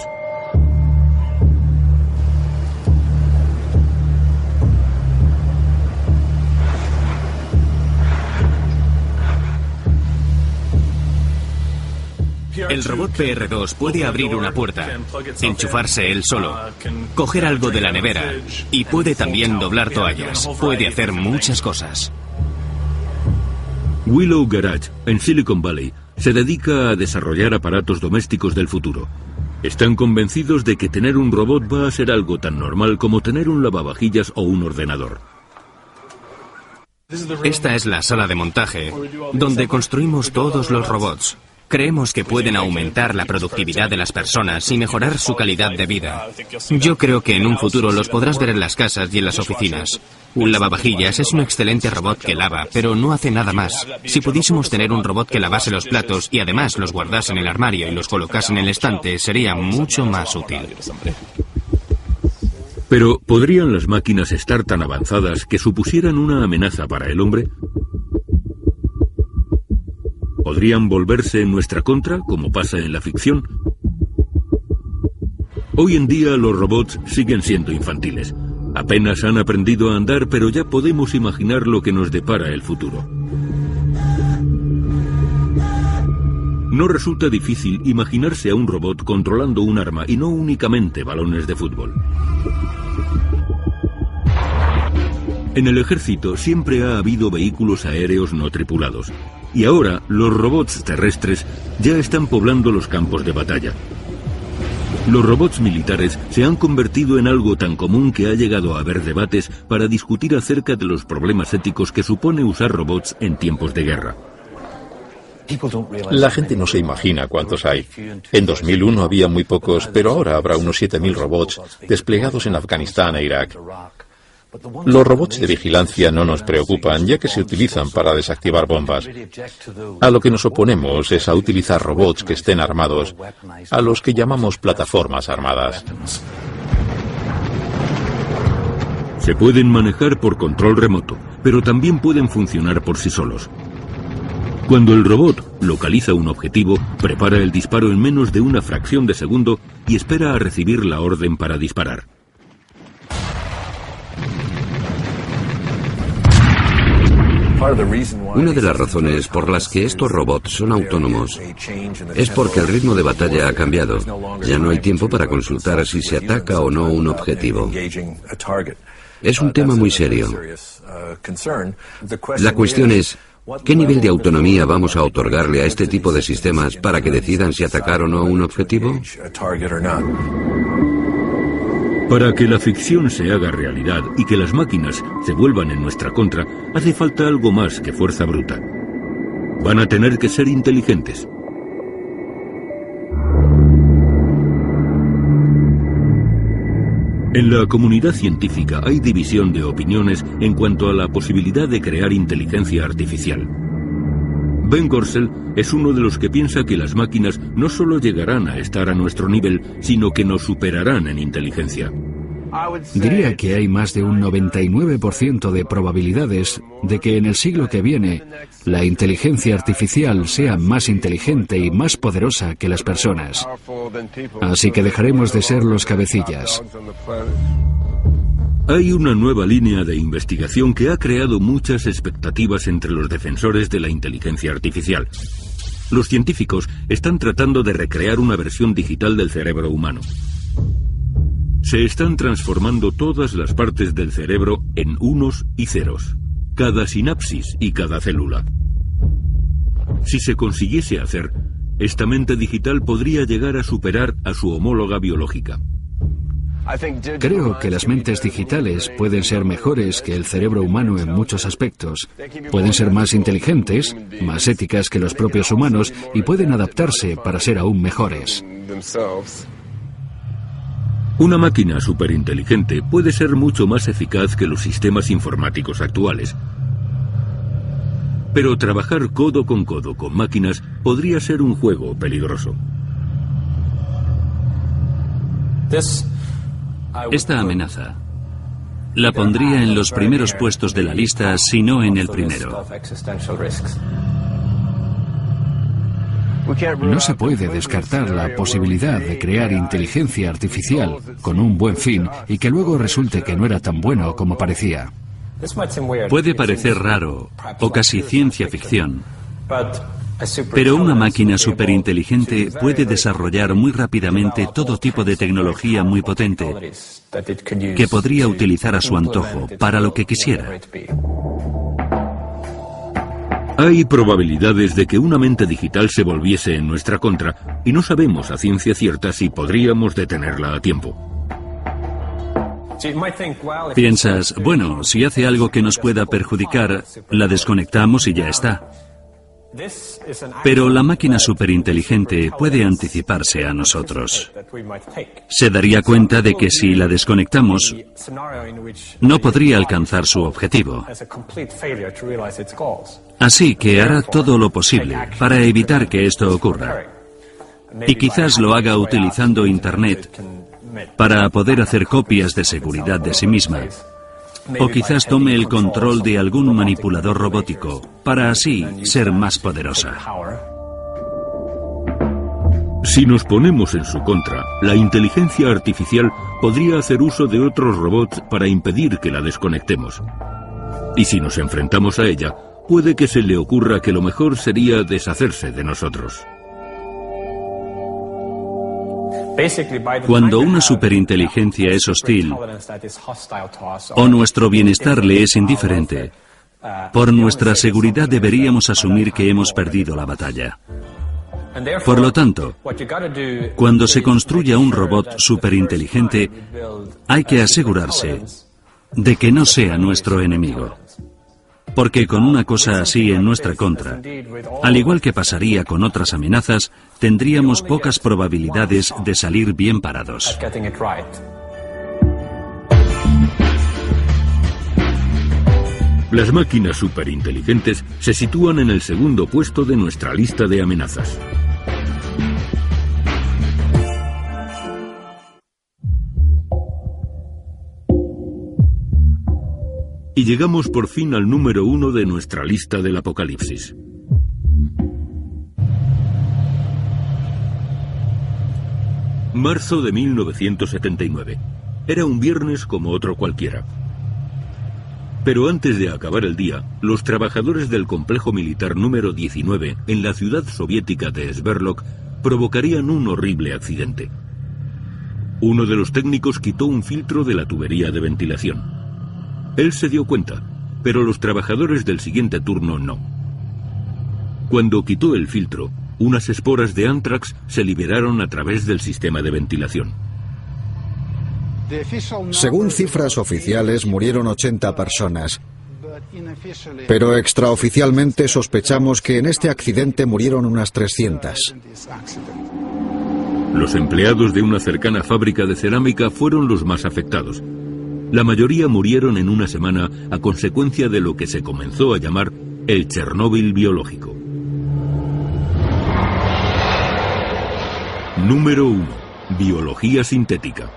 El robot PR2 puede abrir una puerta, enchufarse él solo, coger algo de la nevera y puede también doblar toallas. Puede hacer muchas cosas. Willow Garage, en Silicon Valley, se dedica a desarrollar aparatos domésticos del futuro. Están convencidos de que tener un robot va a ser algo tan normal como tener un lavavajillas o un ordenador. Esta es la sala de montaje, donde construimos todos los robots. Creemos que pueden aumentar la productividad de las personas y mejorar su calidad de vida. Yo creo que en un futuro los podrás ver en las casas y en las oficinas. Un lavavajillas es un excelente robot que lava, pero no hace nada más. Si pudiésemos tener un robot que lavase los platos y además los guardase en el armario y los colocase en el estante, sería mucho más útil. Pero, ¿podrían las máquinas estar tan avanzadas que supusieran una amenaza para el hombre? ¿Podrían volverse en nuestra contra, como pasa en la ficción? Hoy en día los robots siguen siendo infantiles. Apenas han aprendido a andar, pero ya podemos imaginar lo que nos depara el futuro. No resulta difícil imaginarse a un robot controlando un arma y no únicamente balones de fútbol. En el ejército siempre ha habido vehículos aéreos no tripulados. Y ahora los robots terrestres ya están poblando los campos de batalla. Los robots militares se han convertido en algo tan común que ha llegado a haber debates para discutir acerca de los problemas éticos que supone usar robots en tiempos de guerra. La gente no se imagina cuántos hay. En 2001 había muy pocos, pero ahora habrá unos 7.000 robots desplegados en Afganistán e Irak. Los robots de vigilancia no nos preocupan, ya que se utilizan para desactivar bombas. A lo que nos oponemos es a utilizar robots que estén armados, a los que llamamos plataformas armadas. Se pueden manejar por control remoto, pero también pueden funcionar por sí solos. Cuando el robot localiza un objetivo, prepara el disparo en menos de una fracción de segundo y espera a recibir la orden para disparar. Una de las razones por las que estos robots son autónomos es porque el ritmo de batalla ha cambiado. Ya no hay tiempo para consultar si se ataca o no un objetivo. Es un tema muy serio. La cuestión es, ¿qué nivel de autonomía vamos a otorgarle a este tipo de sistemas para que decidan si atacar o no un objetivo? Para que la ficción se haga realidad y que las máquinas se vuelvan en nuestra contra, hace falta algo más que fuerza bruta. Van a tener que ser inteligentes. En la comunidad científica hay división de opiniones en cuanto a la posibilidad de crear inteligencia artificial. Ben Gorsel es uno de los que piensa que las máquinas no solo llegarán a estar a nuestro nivel, sino que nos superarán en inteligencia. Diría que hay más de un 99% de probabilidades de que en el siglo que viene la inteligencia artificial sea más inteligente y más poderosa que las personas. Así que dejaremos de ser los cabecillas. Hay una nueva línea de investigación que ha creado muchas expectativas entre los defensores de la inteligencia artificial. Los científicos están tratando de recrear una versión digital del cerebro humano. Se están transformando todas las partes del cerebro en unos y ceros, cada sinapsis y cada célula. Si se consiguiese hacer, esta mente digital podría llegar a superar a su homóloga biológica. Creo que las mentes digitales pueden ser mejores que el cerebro humano en muchos aspectos. Pueden ser más inteligentes, más éticas que los propios humanos y pueden adaptarse para ser aún mejores. Una máquina superinteligente puede ser mucho más eficaz que los sistemas informáticos actuales. Pero trabajar codo con máquinas podría ser un juego peligroso. Esta amenaza la pondría en los primeros puestos de la lista, si no en el primero. No se puede descartar la posibilidad de crear inteligencia artificial con un buen fin y que luego resulte que no era tan bueno como parecía. Puede parecer raro o casi ciencia ficción, pero una máquina superinteligente puede desarrollar muy rápidamente todo tipo de tecnología muy potente que podría utilizar a su antojo para lo que quisiera. Hay probabilidades de que una mente digital se volviese en nuestra contra y no sabemos a ciencia cierta si podríamos detenerla a tiempo. Piensas, bueno, si hace algo que nos pueda perjudicar, la desconectamos y ya está. Pero la máquina superinteligente puede anticiparse a nosotros. Se daría cuenta de que si la desconectamos, no podría alcanzar su objetivo. Así que hará todo lo posible para evitar que esto ocurra. Y quizás lo haga utilizando Internet para poder hacer copias de seguridad de sí misma. O quizás tome el control de algún manipulador robótico, para así ser más poderosa. Si nos ponemos en su contra, la inteligencia artificial podría hacer uso de otros robots para impedir que la desconectemos. Y si nos enfrentamos a ella, puede que se le ocurra que lo mejor sería deshacerse de nosotros. Cuando una superinteligencia es hostil o nuestro bienestar le es indiferente, por nuestra seguridad deberíamos asumir que hemos perdido la batalla. Por lo tanto, cuando se construya un robot superinteligente, hay que asegurarse de que no sea nuestro enemigo. Porque con una cosa así en nuestra contra, al igual que pasaría con otras amenazas, tendríamos pocas probabilidades de salir bien parados. Las máquinas superinteligentes se sitúan en el segundo puesto de nuestra lista de amenazas. Y llegamos por fin al número 1 de nuestra lista del apocalipsis. Marzo de 1979. Era un viernes como otro cualquiera. Pero antes de acabar el día, los trabajadores del complejo militar número 19 en la ciudad soviética de Sverdlovsk provocarían un horrible accidente. Uno de los técnicos quitó un filtro de la tubería de ventilación. Él se dio cuenta, pero los trabajadores del siguiente turno no. Cuando quitó el filtro, unas esporas de ántrax se liberaron a través del sistema de ventilación. Según cifras oficiales, murieron 80 personas. Pero extraoficialmente sospechamos que en este accidente murieron unas 300. Los empleados de una cercana fábrica de cerámica fueron los más afectados. La mayoría murieron en una semana a consecuencia de lo que se comenzó a llamar el Chernóbil biológico. Número 1. Biología sintética.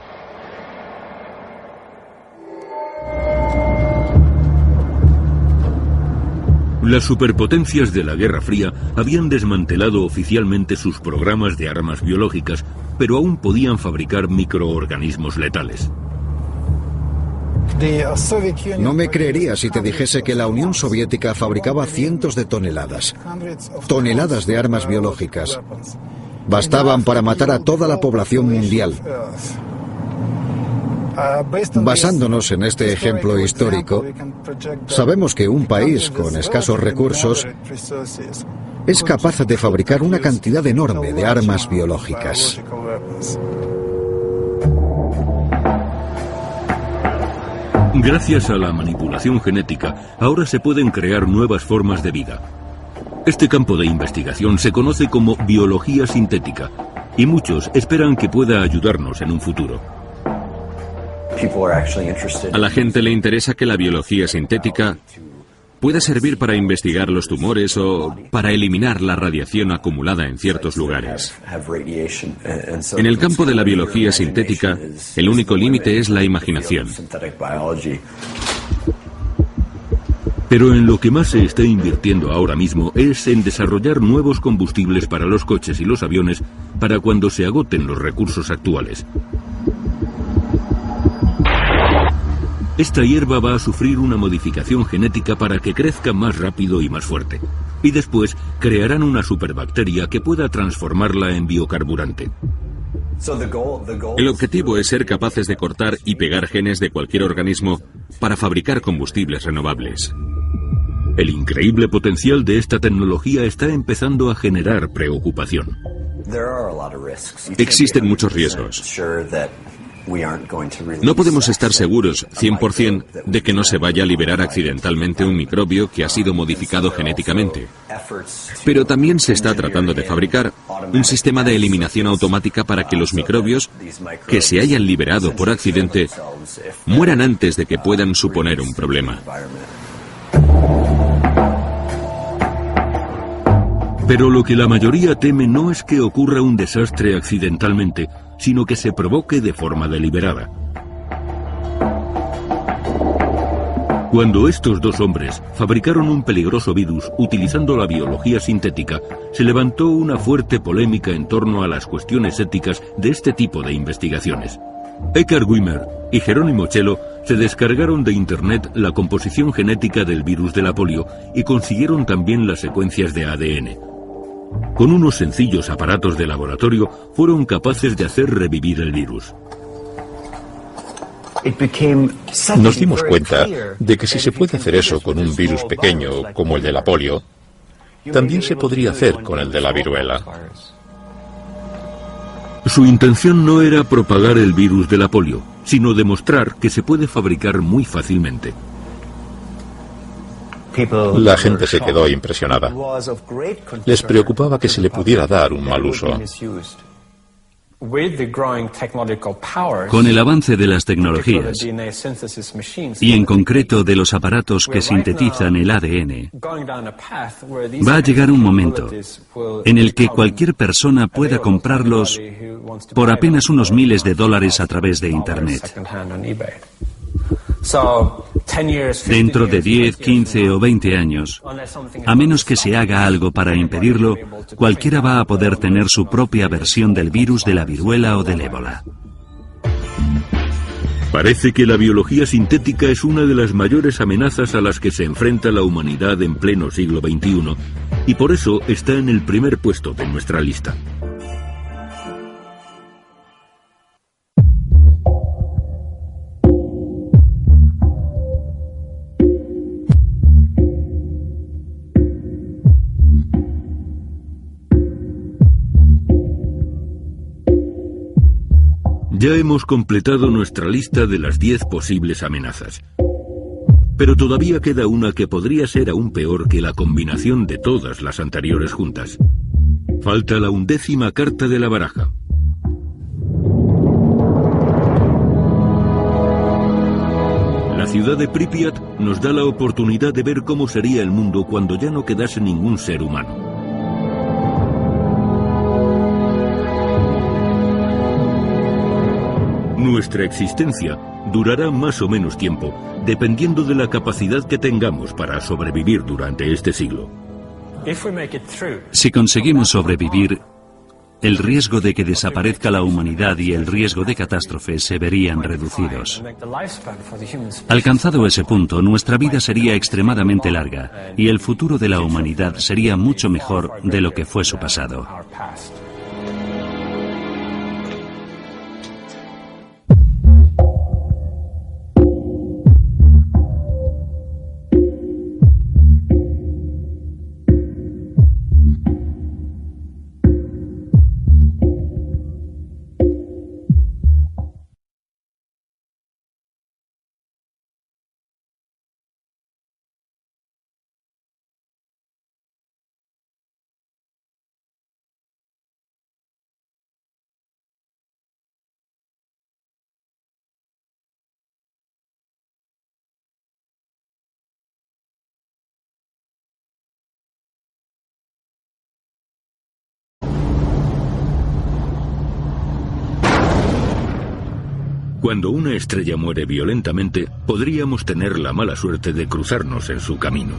Las superpotencias de la Guerra Fría habían desmantelado oficialmente sus programas de armas biológicas, pero aún podían fabricar microorganismos letales. No me creería si te dijese que la Unión Soviética fabricaba cientos de toneladas de armas biológicas. Bastaban para matar a toda la población mundial. Basándonos en este ejemplo histórico, sabemos que un país con escasos recursos es capaz de fabricar una cantidad enorme de armas biológicas. Gracias a la manipulación genética, ahora se pueden crear nuevas formas de vida. Este campo de investigación se conoce como biología sintética, y muchos esperan que pueda ayudarnos en un futuro. A la gente le interesa que la biología sintética pueda servir para investigar los tumores o para eliminar la radiación acumulada en ciertos lugares. En el campo de la biología sintética, el único límite es la imaginación. Pero en lo que más se está invirtiendo ahora mismo es en desarrollar nuevos combustibles para los coches y los aviones para cuando se agoten los recursos actuales. Esta hierba va a sufrir una modificación genética para que crezca más rápido y más fuerte. Y después crearán una superbacteria que pueda transformarla en biocarburante. El objetivo es ser capaces de cortar y pegar genes de cualquier organismo para fabricar combustibles renovables. El increíble potencial de esta tecnología está empezando a generar preocupación. Existen muchos riesgos. No podemos estar seguros 100% de que no se vaya a liberar accidentalmente un microbio que ha sido modificado genéticamente. Pero también se está tratando de fabricar un sistema de eliminación automática para que los microbios que se hayan liberado por accidente mueran antes de que puedan suponer un problema. Pero lo que la mayoría teme no es que ocurra un desastre accidentalmente, sino que se provoque de forma deliberada. Cuando estos dos hombres fabricaron un peligroso virus utilizando la biología sintética, se levantó una fuerte polémica en torno a las cuestiones éticas de este tipo de investigaciones. Eckhard Wimmer y Jerónimo Cello se descargaron de Internet la composición genética del virus de la polio y consiguieron también las secuencias de ADN. Con unos sencillos aparatos de laboratorio fueron capaces de hacer revivir el virus. Nos dimos cuenta de que si se puede hacer eso con un virus pequeño como el de la polio, también se podría hacer con el de la viruela. Su intención no era propagar el virus de la polio, sino demostrar que se puede fabricar muy fácilmente. La gente se quedó impresionada. Les preocupaba que se le pudiera dar un mal uso. Con el avance de las tecnologías, y en concreto de los aparatos que sintetizan el ADN, va a llegar un momento en el que cualquier persona pueda comprarlos por apenas unos miles de dólares a través de Internet. Dentro de 10, 15 o 20 años, a menos que se haga algo para impedirlo, cualquiera va a poder tener su propia versión del virus de la viruela o del ébola. Parece que la biología sintética es una de las mayores amenazas a las que se enfrenta la humanidad en pleno siglo XXI, y por eso está en el primer puesto de nuestra lista. Ya hemos completado nuestra lista de las 10 posibles amenazas. Pero todavía queda una que podría ser aún peor que la combinación de todas las anteriores juntas. Falta la 11ª carta de la baraja. La ciudad de Pripyat nos da la oportunidad de ver cómo sería el mundo cuando ya no quedase ningún ser humano. Nuestra existencia durará más o menos tiempo, dependiendo de la capacidad que tengamos para sobrevivir durante este siglo. Si conseguimos sobrevivir, el riesgo de que desaparezca la humanidad y el riesgo de catástrofe se verían reducidos. Alcanzado ese punto, nuestra vida sería extremadamente larga y el futuro de la humanidad sería mucho mejor de lo que fue su pasado. Cuando una estrella muere violentamente, podríamos tener la mala suerte de cruzarnos en su camino.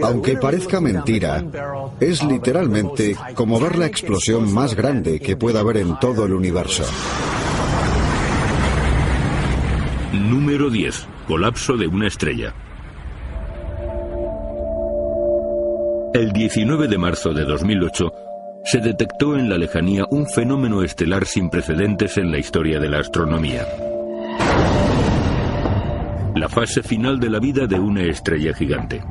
Aunque parezca mentira, es literalmente como ver la explosión más grande que pueda haber en todo el universo. Número 10. Colapso de una estrella. El 19 de marzo de 2008, se detectó en la lejanía un fenómeno estelar sin precedentes en la historia de la astronomía. La fase final de la vida de una estrella gigante.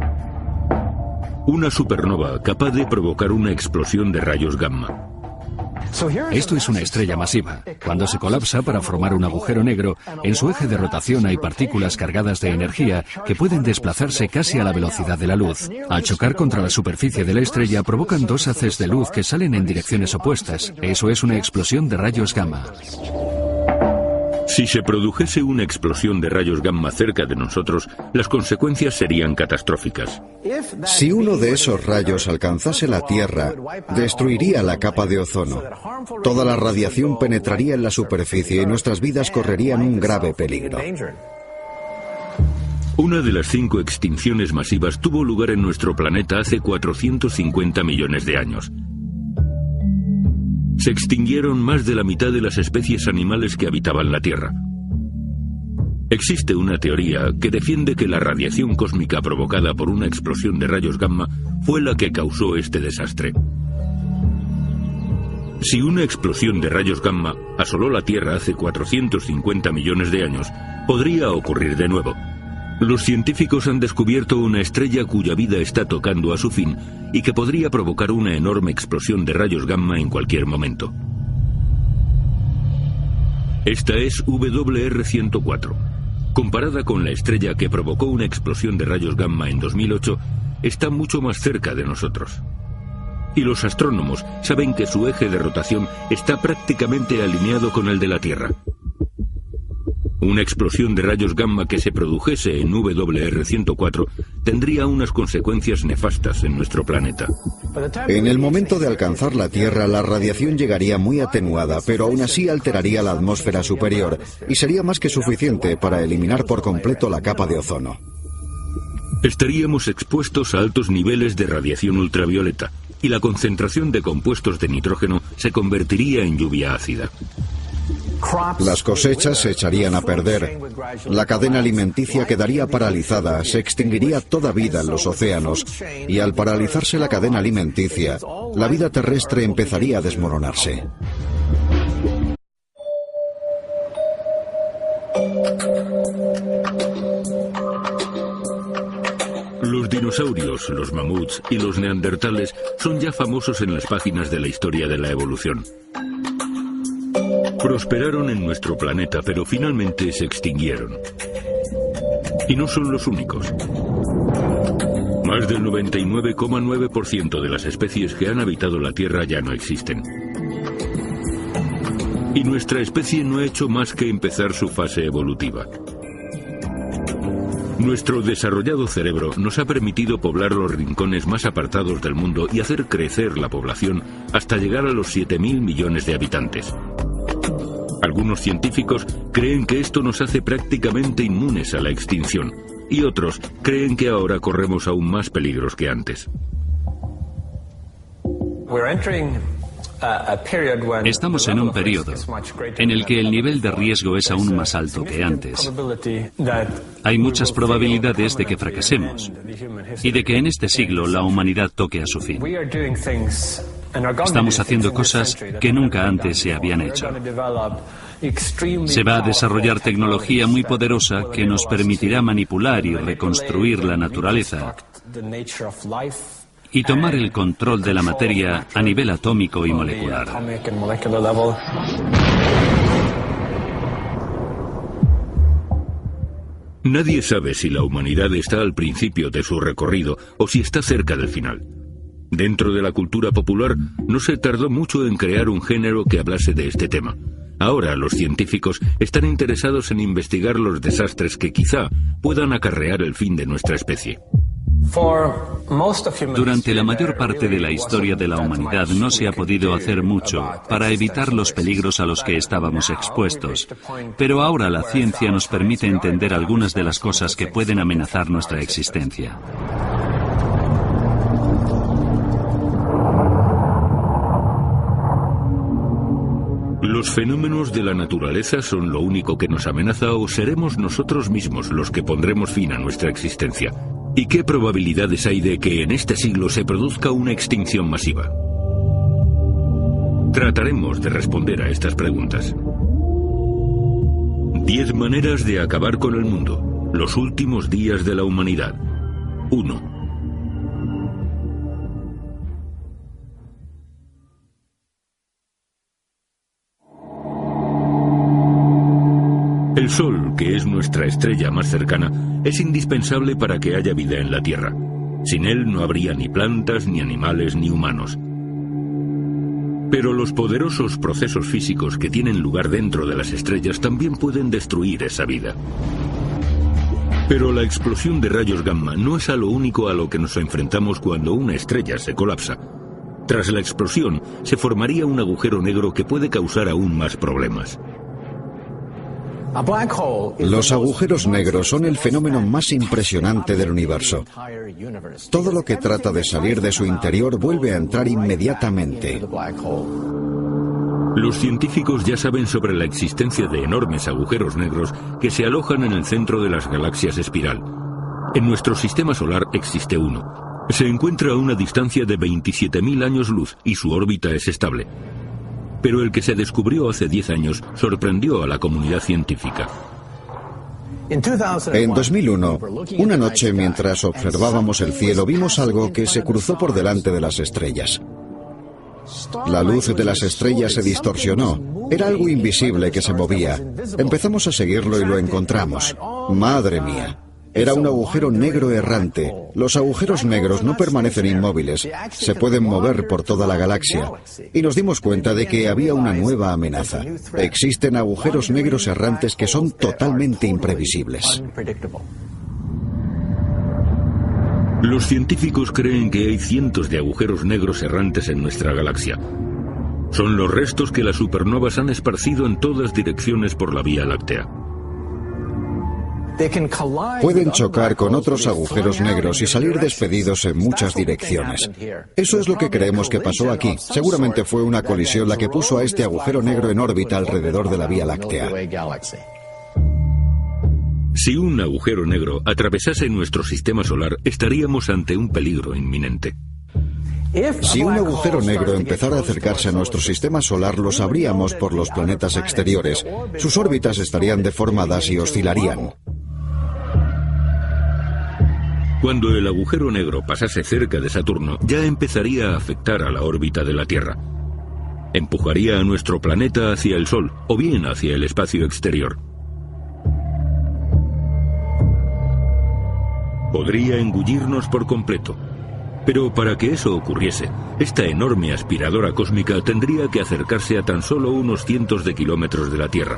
Una supernova capaz de provocar una explosión de rayos gamma. Esto es una estrella masiva. Cuando se colapsa para formar un agujero negro, en su eje de rotación hay partículas cargadas de energía que pueden desplazarse casi a la velocidad de la luz. Al chocar contra la superficie de la estrella, provocan dos haces de luz que salen en direcciones opuestas. Eso es una explosión de rayos gamma. Si se produjese una explosión de rayos gamma cerca de nosotros, las consecuencias serían catastróficas. Si uno de esos rayos alcanzase la Tierra, destruiría la capa de ozono. Toda la radiación penetraría en la superficie y nuestras vidas correrían un grave peligro. Una de las 5 extinciones masivas tuvo lugar en nuestro planeta hace 450 millones de años. Se extinguieron más de la mitad de las especies animales que habitaban la Tierra. Existe una teoría que defiende que la radiación cósmica provocada por una explosión de rayos gamma fue la que causó este desastre. Si una explosión de rayos gamma asoló la Tierra hace 450 millones de años, podría ocurrir de nuevo. Los científicos han descubierto una estrella cuya vida está tocando a su fin y que podría provocar una enorme explosión de rayos gamma en cualquier momento. Esta es WR104. Comparada con la estrella que provocó una explosión de rayos gamma en 2008, está mucho más cerca de nosotros. Y los astrónomos saben que su eje de rotación está prácticamente alineado con el de la Tierra. Una explosión de rayos gamma que se produjese en WR104 tendría unas consecuencias nefastas en nuestro planeta. En el momento de alcanzar la Tierra, la radiación llegaría muy atenuada, pero aún así alteraría la atmósfera superior y sería más que suficiente para eliminar por completo la capa de ozono. Estaríamos expuestos a altos niveles de radiación ultravioleta y la concentración de compuestos de nitrógeno se convertiría en lluvia ácida. Las cosechas se echarían a perder, la cadena alimenticia quedaría paralizada, se extinguiría toda vida en los océanos y al paralizarse la cadena alimenticia, la vida terrestre empezaría a desmoronarse. Los dinosaurios, los mamuts y los neandertales son ya famosos en las páginas de la historia de la evolución. Prosperaron en nuestro planeta, pero finalmente se extinguieron. Y no son los únicos. Más del 99,9% de las especies que han habitado la Tierra ya no existen. Y nuestra especie no ha hecho más que empezar su fase evolutiva. Nuestro desarrollado cerebro nos ha permitido poblar los rincones más apartados del mundo y hacer crecer la población hasta llegar a los 7.000 millones de habitantes. Algunos científicos creen que esto nos hace prácticamente inmunes a la extinción, y otros creen que ahora corremos aún más peligros que antes. Estamos en un periodo en el que el nivel de riesgo es aún más alto que antes. Hay muchas probabilidades de que fracasemos y de que en este siglo la humanidad toque a su fin. Estamos haciendo cosas que nunca antes se habían hecho. Se va a desarrollar tecnología muy poderosa que nos permitirá manipular y reconstruir la naturaleza y tomar el control de la materia a nivel atómico y molecular. Nadie sabe si la humanidad está al principio de su recorrido o si está cerca del final. Dentro de la cultura popular no se tardó mucho en crear un género que hablase de este tema. Ahora los científicos están interesados en investigar los desastres que quizá puedan acarrear el fin de nuestra especie. Durante la mayor parte de la historia de la humanidad no se ha podido hacer mucho para evitar los peligros a los que estábamos expuestos, pero ahora la ciencia nos permite entender algunas de las cosas que pueden amenazar nuestra existencia. ¿Los fenómenos de la naturaleza son lo único que nos amenaza o seremos nosotros mismos los que pondremos fin a nuestra existencia? ¿Y qué probabilidades hay de que en este siglo se produzca una extinción masiva? Trataremos de responder a estas preguntas. 10 maneras de acabar con el mundo. Los últimos días de la humanidad. 1. El Sol, que es nuestra estrella más cercana, es indispensable para que haya vida en la Tierra. Sin él no habría ni plantas, ni animales, ni humanos. Pero los poderosos procesos físicos que tienen lugar dentro de las estrellas también pueden destruir esa vida. Pero la explosión de rayos gamma no es a lo único a lo que nos enfrentamos cuando una estrella se colapsa. Tras la explosión, se formaría un agujero negro que puede causar aún más problemas. Los agujeros negros son el fenómeno más impresionante del universo. Todo lo que trata de salir de su interior vuelve a entrar inmediatamente. Los científicos ya saben sobre la existencia de enormes agujeros negros que se alojan en el centro de las galaxias espiral. En nuestro sistema solar existe uno. Se encuentra a una distancia de 27.000 años luz y su órbita es estable. Pero el que se descubrió hace 10 años sorprendió a la comunidad científica. En 2001, una noche mientras observábamos el cielo, vimos algo que se cruzó por delante de las estrellas. La luz de las estrellas se distorsionó. Era algo invisible que se movía. Empezamos a seguirlo y lo encontramos. ¡Madre mía! Era un agujero negro errante. Los agujeros negros no permanecen inmóviles, se pueden mover por toda la galaxia. Y nos dimos cuenta de que había una nueva amenaza. Existen agujeros negros errantes que son totalmente imprevisibles. Los científicos creen que hay cientos de agujeros negros errantes en nuestra galaxia. Son los restos que las supernovas han esparcido en todas direcciones por la Vía Láctea. Pueden chocar con otros agujeros negros y salir despedidos en muchas direcciones. Eso es lo que creemos que pasó aquí. Seguramente fue una colisión la que puso a este agujero negro en órbita alrededor de la Vía Láctea. Si un agujero negro atravesase nuestro sistema solar, estaríamos ante un peligro inminente. Si un agujero negro empezara a acercarse a nuestro sistema solar, lo sabríamos por los planetas exteriores. Sus órbitas estarían deformadas y oscilarían. Cuando el agujero negro pasase cerca de Saturno, ya empezaría a afectar a la órbita de la Tierra. Empujaría a nuestro planeta hacia el Sol o bien hacia el espacio exterior. Podría engullirnos por completo. Pero para que eso ocurriese, esta enorme aspiradora cósmica tendría que acercarse a tan solo unos cientos de kilómetros de la Tierra.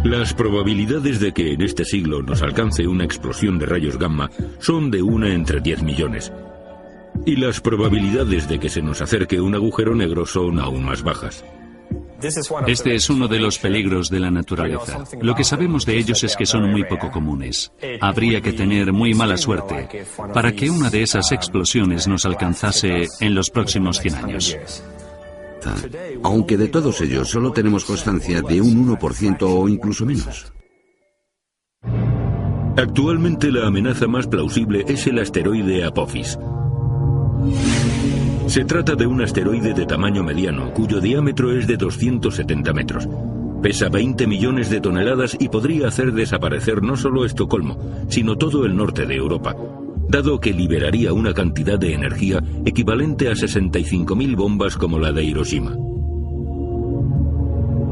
Las probabilidades de que en este siglo nos alcance una explosión de rayos gamma son de 1 entre 10 millones. Y las probabilidades de que se nos acerque un agujero negro son aún más bajas. Este es uno de los peligros de la naturaleza. Lo que sabemos de ellos es que son muy poco comunes. Habría que tener muy mala suerte para que una de esas explosiones nos alcanzase en los próximos 100 años. Aunque de todos ellos solo tenemos constancia de un 1% o incluso menos. Actualmente la amenaza más plausible es el asteroide Apophis. Se trata de un asteroide de tamaño mediano, cuyo diámetro es de 270 metros. Pesa 20 millones de toneladas y podría hacer desaparecer no solo Estocolmo, sino todo el norte de Europa, dado que liberaría una cantidad de energía equivalente a 65.000 bombas como la de Hiroshima.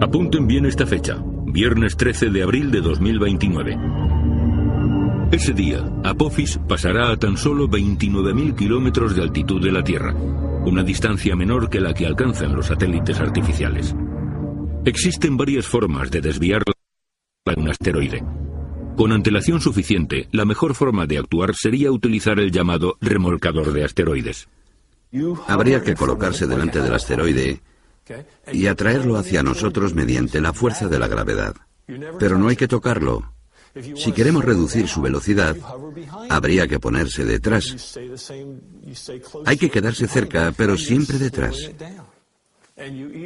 Apunten bien esta fecha, viernes 13 de abril de 2029. Ese día, Apophis pasará a tan solo 29.000 kilómetros de altitud de la Tierra, una distancia menor que la que alcanzan los satélites artificiales. Existen varias formas de desviar un asteroide. Con antelación suficiente, la mejor forma de actuar sería utilizar el llamado remolcador de asteroides. Habría que colocarse delante del asteroide y atraerlo hacia nosotros mediante la fuerza de la gravedad. Pero no hay que tocarlo. Si queremos reducir su velocidad, habría que ponerse detrás. Hay que quedarse cerca, pero siempre detrás.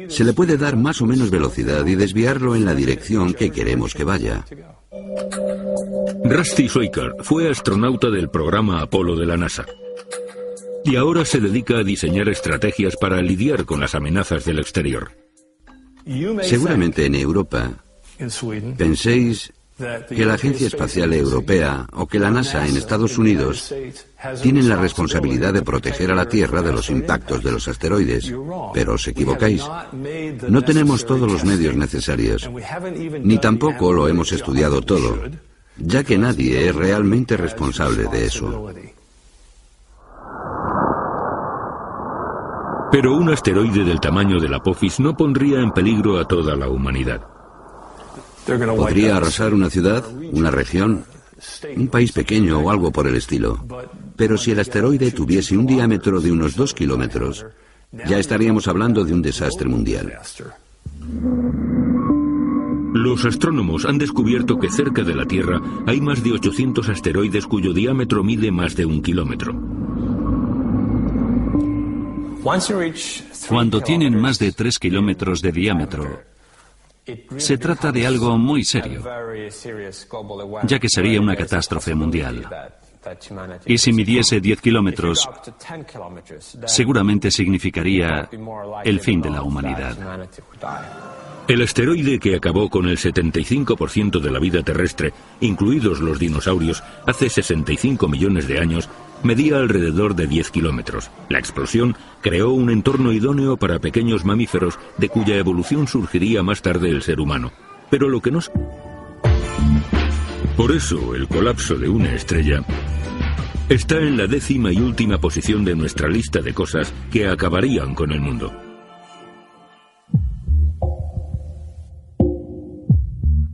Se le puede dar más o menos velocidad y desviarlo en la dirección que queremos que vaya. Rusty Schweiker fue astronauta del programa Apolo de la NASA. Y ahora se dedica a diseñar estrategias para lidiar con las amenazas del exterior. Seguramente en Europa penséis que la Agencia Espacial Europea o que la NASA en Estados Unidos tienen la responsabilidad de proteger a la Tierra de los impactos de los asteroides, pero os equivocáis. No tenemos todos los medios necesarios, ni tampoco lo hemos estudiado todo, ya que nadie es realmente responsable de eso. Pero un asteroide del tamaño del Apophis no pondría en peligro a toda la humanidad. Podría arrasar una ciudad, una región, un país pequeño o algo por el estilo. Pero si el asteroide tuviese un diámetro de unos 2 kilómetros, ya estaríamos hablando de un desastre mundial. Los astrónomos han descubierto que cerca de la Tierra hay más de 800 asteroides cuyo diámetro mide más de 1 kilómetro. Cuando tienen más de 3 kilómetros de diámetro, se trata de algo muy serio, ya que sería una catástrofe mundial. Y si midiese 10 kilómetros, seguramente significaría el fin de la humanidad. El asteroide que acabó con el 75% de la vida terrestre, incluidos los dinosaurios, hace 65 millones de años, medía alrededor de 10 kilómetros. La explosión creó un entorno idóneo para pequeños mamíferos de cuya evolución surgiría más tarde el ser humano. Pero lo que no... Por eso, el colapso de una estrella está en la 10ª y última posición de nuestra lista de cosas que acabarían con el mundo.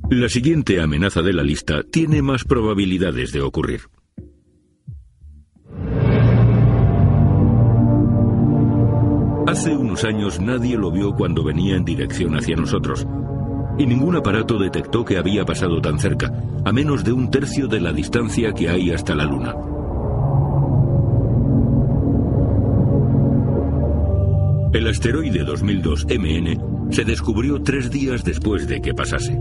La siguiente amenaza de la lista tiene más probabilidades de ocurrir. Hace unos años nadie lo vio cuando venía en dirección hacia nosotros, y ningún aparato detectó que había pasado tan cerca, a menos de 1/3 de la distancia que hay hasta la Luna. El asteroide 2002 MN se descubrió 3 días después de que pasase.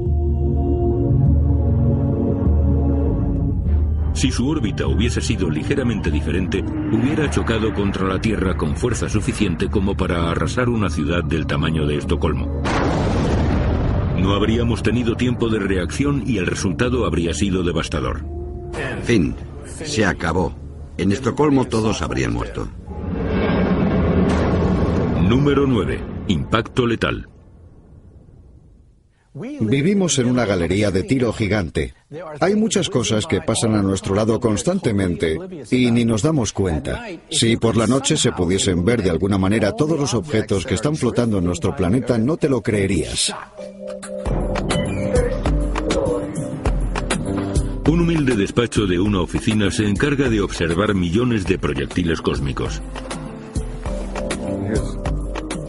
Si su órbita hubiese sido ligeramente diferente, hubiera chocado contra la Tierra con fuerza suficiente como para arrasar una ciudad del tamaño de Estocolmo. No habríamos tenido tiempo de reacción y el resultado habría sido devastador. Fin. Se acabó. En Estocolmo todos habrían muerto. Número 9. Impacto letal. Vivimos en una galería de tiro gigante. Hay muchas cosas que pasan a nuestro lado constantemente y ni nos damos cuenta. Si por la noche se pudiesen ver de alguna manera todos los objetos que están flotando en nuestro planeta, no te lo creerías. Un humilde despacho de una oficina se encarga de observar millones de proyectiles cósmicos.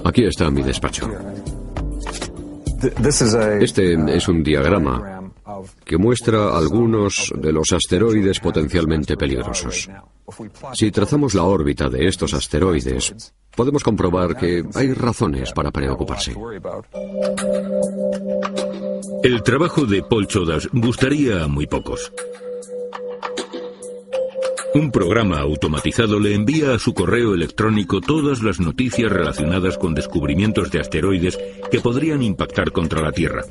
Aquí está mi despacho. Este es un diagrama que muestra algunos de los asteroides potencialmente peligrosos. Si trazamos la órbita de estos asteroides, podemos comprobar que hay razones para preocuparse. El trabajo de Paul Chodas gustaría a muy pocos. Un programa automatizado le envía a su correo electrónico todas las noticias relacionadas con descubrimientos de asteroides que podrían impactar contra la Tierra.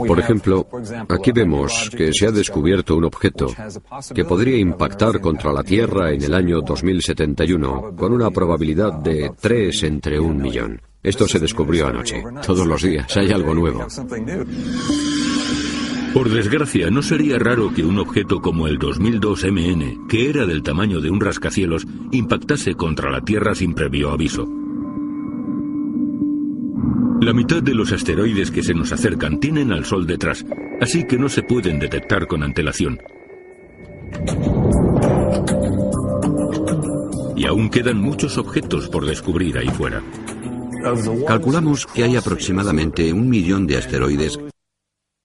Por ejemplo, aquí vemos que se ha descubierto un objeto que podría impactar contra la Tierra en el año 2071 con una probabilidad de 3 entre 1 millón. Esto se descubrió anoche. Todos los días hay algo nuevo. Por desgracia, no sería raro que un objeto como el 2002 MN, que era del tamaño de un rascacielos, impactase contra la Tierra sin previo aviso. La mitad de los asteroides que se nos acercan tienen al Sol detrás, así que no se pueden detectar con antelación. Y aún quedan muchos objetos por descubrir ahí fuera. Calculamos que hay aproximadamente 1 millón de asteroides en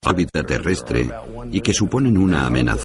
órbita terrestre y que suponen una amenaza.